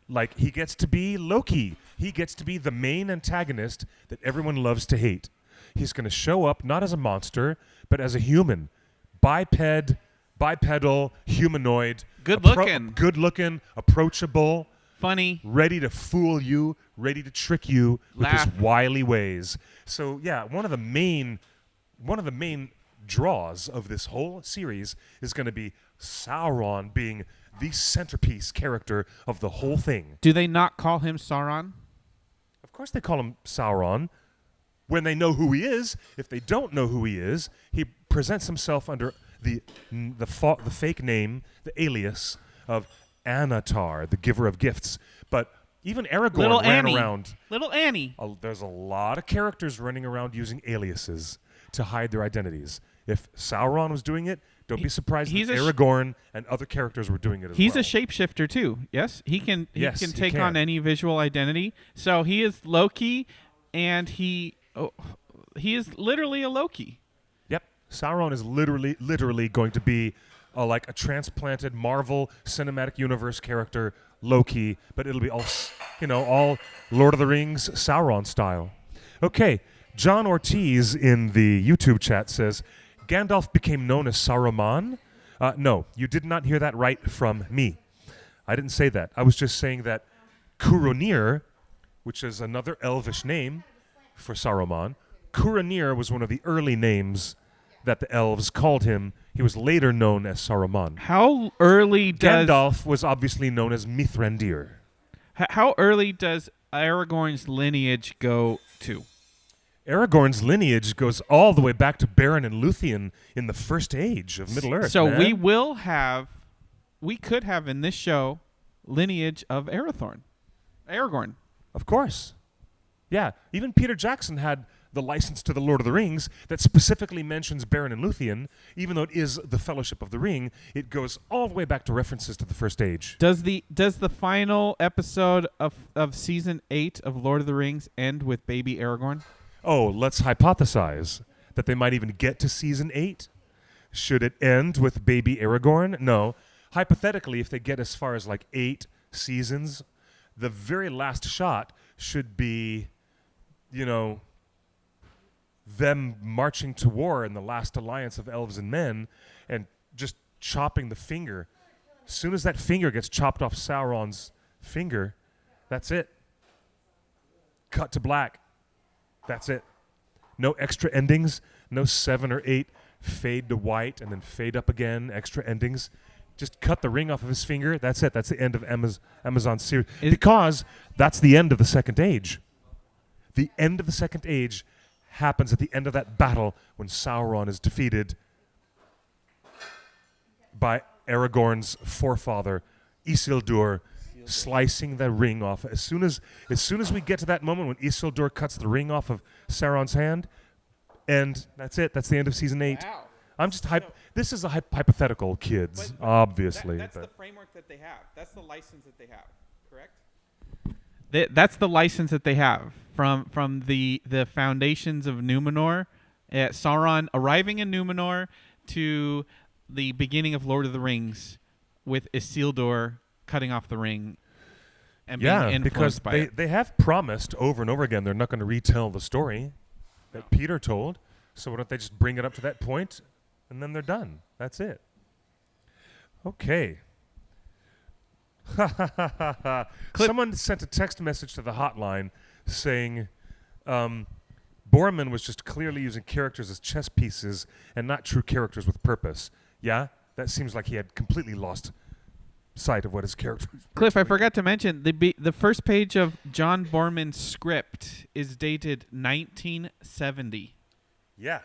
Like, he gets to be Loki. He gets to be the main antagonist that everyone loves to hate. He's going to show up not as a monster, but as a human. Bipedal, humanoid. Good-looking, approachable. Funny. Ready to fool you, ready to trick you with his wily ways. So, yeah, one of the main draws of this whole series is going to be Sauron being the centerpiece character of the whole thing. Do they not call him Sauron? Of course they call him Sauron when they know who he is. If they don't know who he is, he presents himself under the fake name, the alias of Anatar, the giver of gifts. But even Aragorn ran around. Little Annie. There's a lot of characters running around using aliases to hide their identities. If Sauron was doing it, don't be surprised if Aragorn and other characters were doing it as well. He's a shapeshifter too. Yes, he can take on any visual identity. So he is Loki, and he is literally a Loki. Yep, Sauron is literally going to be like a transplanted Marvel Cinematic Universe character, Loki, but it'll be all Lord of the Rings Sauron style. Okay, John Ortiz in the YouTube chat says, Gandalf became known as Saruman? No, you did not hear that right from me. I didn't say that. I was just saying that Curanir, which is another elvish name for Saruman. Curanir was one of the early names that the elves called him. He was later known as Saruman. How early does Gandalf was obviously known as Mithrandir. How early does Aragorn's lineage go to? Aragorn's lineage goes all the way back to Beren and Luthien in the First Age of Middle-earth. So man. we could have in this show lineage of Aragorn. Of course. Yeah, even Peter Jackson had the license to the Lord of the Rings that specifically mentions Beren and Luthien. Even though it is the Fellowship of the Ring, it goes all the way back to references to the First Age. Does the final episode of season 8 of Lord of the Rings end with baby Aragorn? Oh, let's hypothesize that they might even get to season 8. Should it end with baby Aragorn? No. Hypothetically, if they get as far as like 8 seasons, the very last shot should be, them marching to war in the last alliance of elves and men and just chopping the finger. As soon as that finger gets chopped off Sauron's finger, that's it. Cut to black. That's it. No extra endings. No 7 or 8 fade to white and then fade up again. Extra endings. Just cut the ring off of his finger. That's it. That's the end of Amazon's series. Because that's the end of the Second Age. The end of the Second Age happens at the end of that battle when Sauron is defeated by Aragorn's forefather, Isildur, slicing the ring off. As soon as we get to that moment when Isildur cuts the ring off of Sauron's hand, and that's it. That's the end of season 8. Wow. I'm just this is a hypothetical, kids, obviously. That's the framework that they have. That's the license that they have, correct? That's the license that they have from the foundations of Numenor, Sauron arriving in Numenor to the beginning of Lord of the Rings with Isildur cutting off the ring and being influenced by it. They have promised over and over again they're not going to retell the story that Peter told. So why don't they just bring it up to that point and then they're done. That's it. Okay. Someone sent a text message to the hotline saying Borman was just clearly using characters as chess pieces and not true characters with purpose. Yeah? That seems like he had completely lost sight of what his character was. Cliff, I forgot to mention, the first page of John Borman's script is dated 1970. Yeah.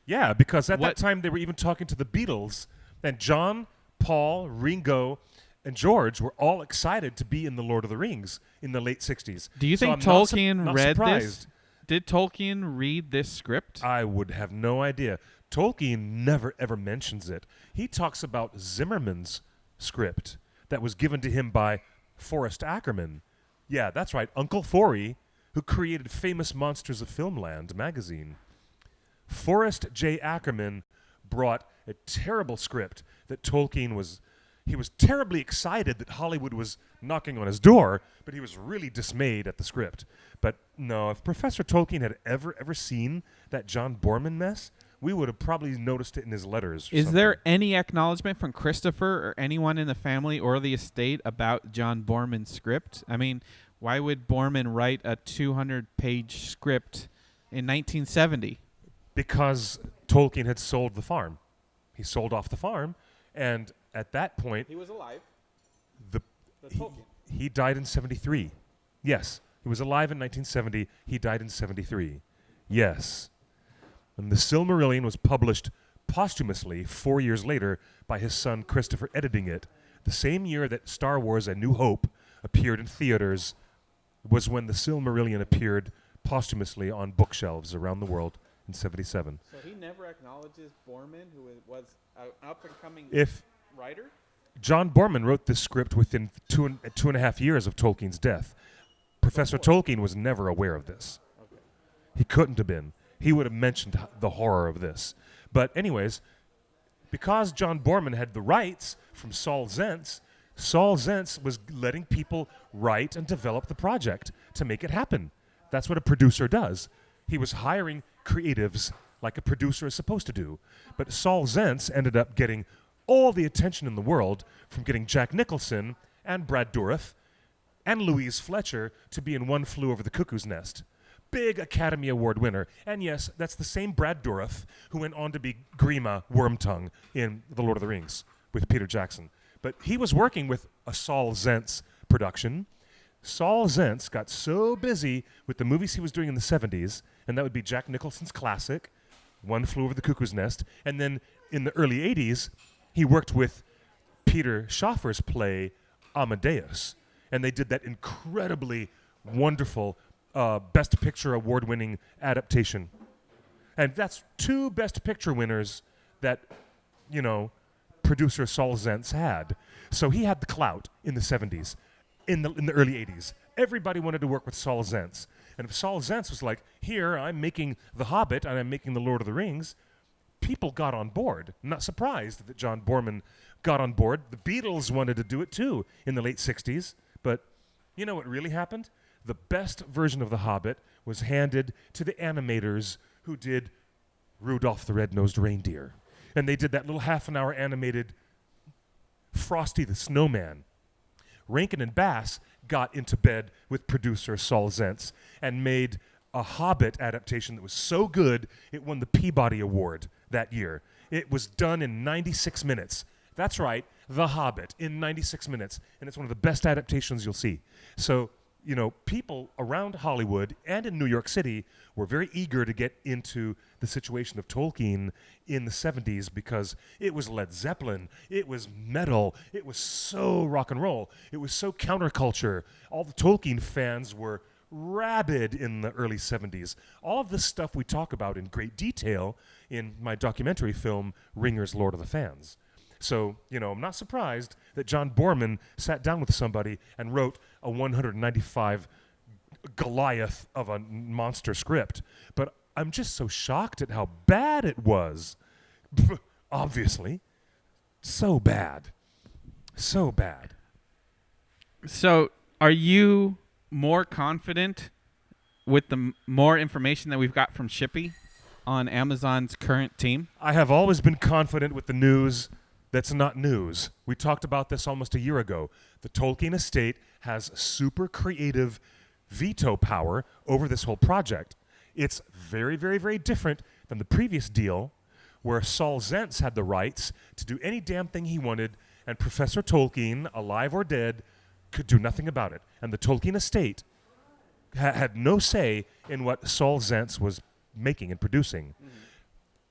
Yeah, because at that time they were even talking to the Beatles, and John, Paul, Ringo, and George were all excited to be in the Lord of the Rings in the late 60s. Do you think Tolkien read this? Did Tolkien read this script? I would have no idea. Tolkien never, ever mentions it. He talks about Zimmerman's script that was given to him by Forrest Ackerman. Yeah, that's right, Uncle Forey, who created Famous Monsters of Filmland magazine. Forrest J. Ackerman brought a terrible script that Tolkien was terribly excited that Hollywood was knocking on his door, but he was really dismayed at the script. But no, if Professor Tolkien had ever seen that John Borman mess, we would have probably noticed it in his letters. Is there any acknowledgement from Christopher or anyone in the family or the estate about John Borman's script? I mean, why would Borman write a 200-page script in 1970? Because Tolkien had sold the farm. He sold off the farm, and at that point... He was alive. He died in 73. Yes. He was alive in 1970. He died in 73. Yes. And the Silmarillion was published posthumously 4 years later by his son Christopher editing it. The same year that Star Wars A New Hope appeared in theaters was when the Silmarillion appeared posthumously on bookshelves around the world in 77. So he never acknowledges Borman, who was an up-and-coming writer? John Borman wrote this script within two and a half years of Tolkien's death. Professor Tolkien was never aware of this. Okay. He couldn't have been. He would have mentioned the horror of this. But anyways, because John Borman had the rights from Saul Zaentz was letting people write and develop the project to make it happen. That's what a producer does. He was hiring creatives like a producer is supposed to do. But Saul Zaentz ended up getting all the attention in the world from getting Jack Nicholson and Brad Dourif and Louise Fletcher to be in One Flew Over the Cuckoo's Nest. big Academy Award winner. And yes, that's the same Brad Dourif who went on to be Grima Wormtongue in The Lord of the Rings with Peter Jackson. But he was working with a Saul Zaentz production. Saul Zaentz got so busy with the movies he was doing in the 70s, and that would be Jack Nicholson's classic, One Flew Over the Cuckoo's Nest, and then in the early 80s, he worked with Peter Schaffer's play Amadeus, and they did that incredibly wonderful Best Picture award-winning adaptation. And that's 2 Best Picture winners that, producer Saul Zaentz had. So he had the clout in the 70s. In the early 80s, everybody wanted to work with Saul Zaentz. And if Saul Zaentz was like, here, I'm making The Hobbit and I'm making The Lord of the Rings, people got on board. I'm not surprised that John Boorman got on board. The Beatles wanted to do it too in the late 60s. But you know what really happened? The best version of The Hobbit was handed to the animators who did Rudolph the Red-Nosed Reindeer. And they did that little half-an-hour animated Frosty the Snowman. Rankin and Bass got into bed with producer Saul Zaentz and made a Hobbit adaptation that was so good it won the Peabody Award that year. It was done in 96 minutes. That's right, The Hobbit in 96 minutes. And it's one of the best adaptations you'll see. So, people around Hollywood and in New York City were very eager to get into the situation of Tolkien in the 70s because it was Led Zeppelin, it was metal, it was so rock and roll, it was so counterculture. All the Tolkien fans were rabid in the early 70s. All of this stuff we talk about in great detail in my documentary film, Ringer's Lord of the Fans. So, I'm not surprised that John Boorman sat down with somebody and wrote a 195 Goliath of a monster script. But I'm just so shocked at how bad it was. Obviously. So bad. So bad. So, are you more confident with the more information that we've got from Shippy on Amazon's current team? I have always been confident with the news that's not news. We talked about this almost a year ago. The Tolkien estate has super creative veto power over this whole project. It's very, very, very different than the previous deal where Saul Zaentz had the rights to do any damn thing he wanted, and Professor Tolkien, alive or dead, could do nothing about it. And the Tolkien estate had no say in what Saul Zaentz was making and producing. Mm-hmm.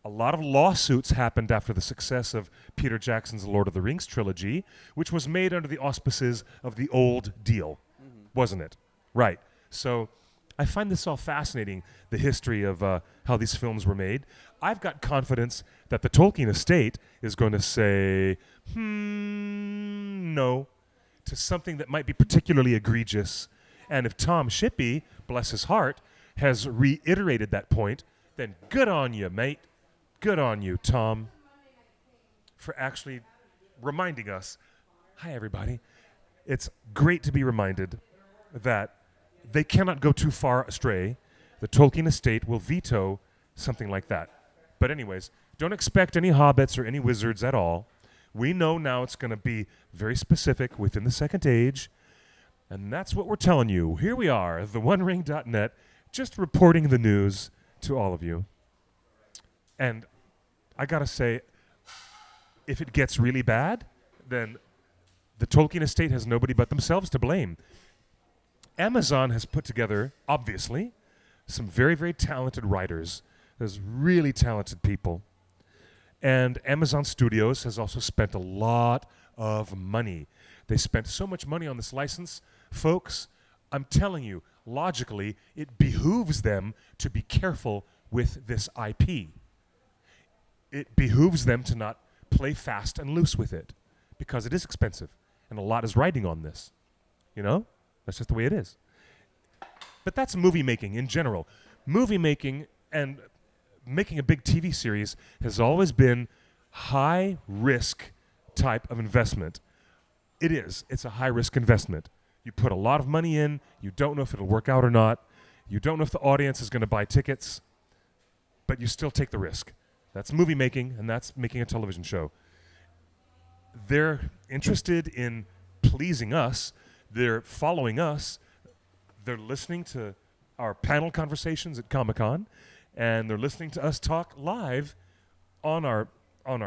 A lot of lawsuits happened after the success of Peter Jackson's Lord of the Rings trilogy, which was made under the auspices of the old deal, wasn't it? Right. So I find this all fascinating, the history of how these films were made. I've got confidence that the Tolkien estate is going to say, no, to something that might be particularly egregious. And if Tom Shippey, bless his heart, has reiterated that point, then good on you, mate. Good on you, Tom, for actually reminding us. Hi, everybody. It's great to be reminded that they cannot go too far astray. The Tolkien estate will veto something like that. But anyways, don't expect any hobbits or any wizards at all. We know now it's going to be very specific within the Second Age, and that's what we're telling you. Here we are, theonering.net, just reporting the news to all of you. And I got to say, if it gets really bad, then the Tolkien estate has nobody but themselves to blame. Amazon has put together, obviously, some very, very talented writers. There's really talented people. And Amazon Studios has also spent a lot of money. They spent so much money on this license, folks. I'm telling you, logically, it behooves them to be careful with this IP. It behooves them to not play fast and loose with it because it is expensive and a lot is riding on this. That's just the way it is. But that's movie making in general. Movie making and making a big TV series has always been high risk type of investment. It is. It's a high risk investment. You put a lot of money in. You don't know if it'll work out or not. You don't know if the audience is going to buy tickets, but you still take the risk. That's movie making, and that's making a television show. They're interested in pleasing us. They're following us. They're listening to our panel conversations at Comic-Con, and they're listening to us talk live on our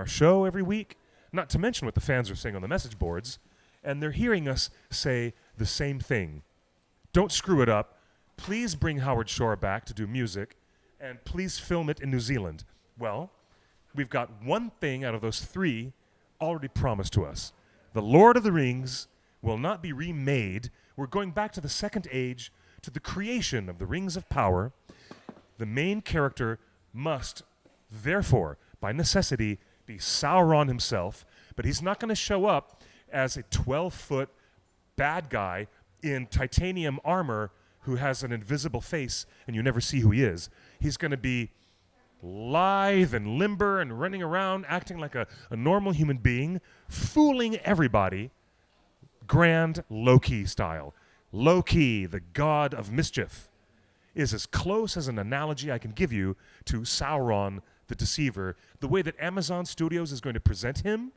show every week, not to mention what the fans are saying on the message boards, and they're hearing us say the same thing. Don't screw it up. Please bring Howard Shore back to do music, and please film it in New Zealand. Well, we've got one thing out of those three already promised to us. The Lord of the Rings will not be remade. We're going back to the Second Age, to the creation of the Rings of Power. The main character must, therefore, by necessity, be Sauron himself, but he's not going to show up as a 12-foot bad guy in titanium armor who has an invisible face and you never see who he is. He's going to be lithe and limber and running around acting like a normal human being, fooling everybody, grand Loki style. Loki, the god of mischief, is as close as an analogy I can give you to Sauron the Deceiver. The way that Amazon Studios is going to present him,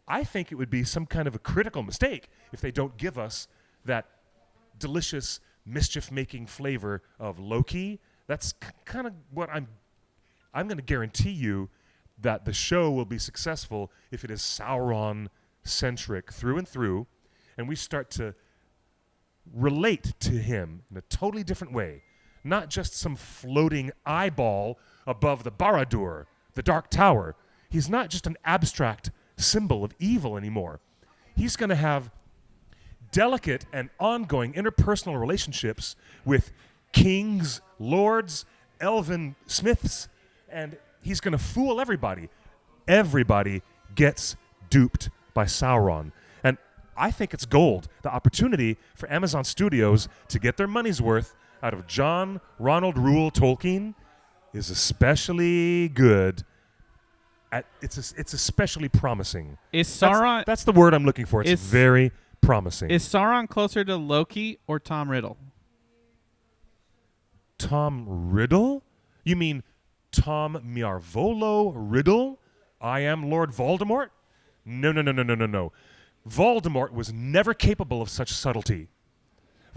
I think it would be some kind of a critical mistake if they don't give us that delicious mischief-making flavor of Loki. That's kind of what I'm going to guarantee you that the show will be successful if it is Sauron-centric through and through, and we start to relate to him in a totally different way. Not just some floating eyeball above the Barad-dûr, the Dark Tower. He's not just an abstract symbol of evil anymore. He's going to have delicate and ongoing interpersonal relationships with kings, lords, elven smiths, and he's going to fool everybody. Everybody gets duped by Sauron. And I think it's gold, the opportunity for Amazon Studios to get their money's worth out of John Ronald Reuel Tolkien is especially good. It's especially promising. Is Sauron... That's the word I'm looking for. It's very promising. Is Sauron closer to Loki or Tom Riddle? Tom Riddle? You mean Tom Miarvolo Riddle? I am Lord Voldemort? No. Voldemort was never capable of such subtlety.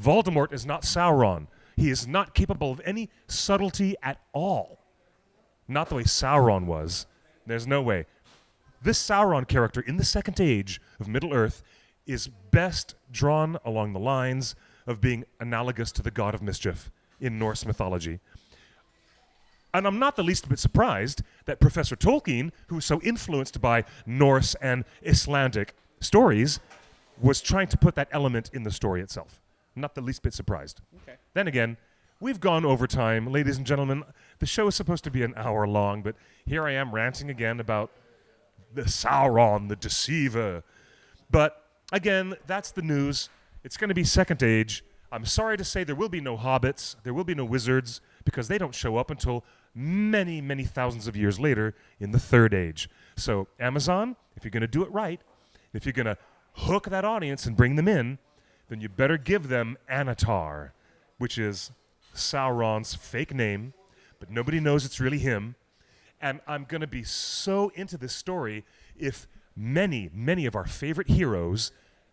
Voldemort is not Sauron. He is not capable of any subtlety at all. Not the way Sauron was. There's no way. This Sauron character in the Second Age of Middle-earth is best drawn along the lines of being analogous to the god of mischief in Norse mythology. And I'm not the least bit surprised that Professor Tolkien, who was so influenced by Norse and Icelandic stories, was trying to put that element in the story itself. Not the least bit surprised. Okay. Then again, we've gone over time. Ladies and gentlemen, the show is supposed to be an hour long, but here I am ranting again about the Sauron, the Deceiver. But again, that's the news. It's going to be Second Age. I'm sorry to say there will be no hobbits, there will be no wizards, because they don't show up until many, many thousands of years later in the Third Age. So Amazon, if you're going to do it right, if you're going to hook that audience and bring them in, then you better give them Anatar, which is Sauron's fake name, but nobody knows it's really him. And I'm going to be so into this story if many, many of our favorite heroes,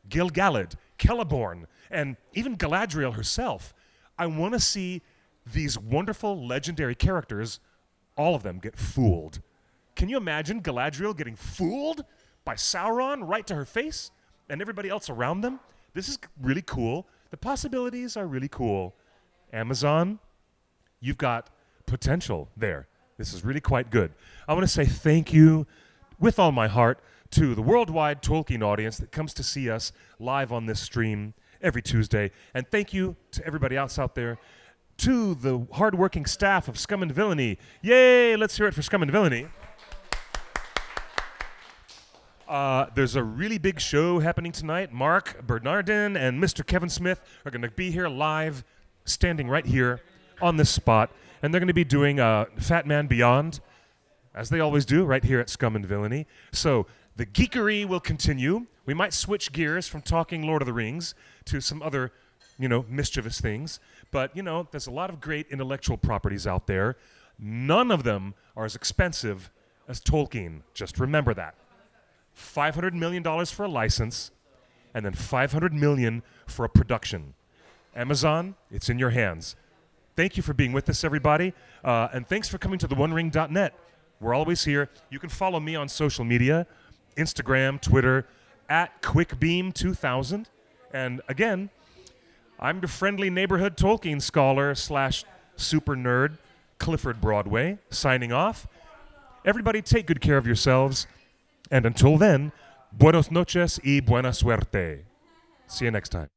Gil-galad, Celeborn, and even Galadriel herself, I want to see these wonderful, legendary characters, all of them, get fooled. Can you imagine Galadriel getting fooled by Sauron right to her face and everybody else around them? This is really cool. The possibilities are really cool. Amazon, you've got potential there. This is really quite good. I want to say thank you with all my heart to the worldwide Tolkien audience that comes to see us live on this stream every Tuesday. And thank you to everybody else out there, to the hardworking staff of Scum and Villainy. Yay! Let's hear it for Scum and Villainy. There's a really big show happening tonight. Mark Bernardin and Mr. Kevin Smith are going to be here live, standing right here on this spot. And they're going to be doing Fat Man Beyond, as they always do, right here at Scum and Villainy. So the geekery will continue. We might switch gears from talking Lord of the Rings to some other, mischievous things. But, there's a lot of great intellectual properties out there. None of them are as expensive as Tolkien. Just remember that. $500 million for a license, and then $500 million for a production. Amazon, it's in your hands. Thank you for being with us, everybody. And thanks for coming to theonering.net. We're always here. You can follow me on social media, Instagram, Twitter, at QuickBeam2000. And again, I'm the friendly neighborhood Tolkien scholar / super nerd, Clifford Broadway, signing off. Everybody take good care of yourselves. And until then, buenos noches y buena suerte. See you next time.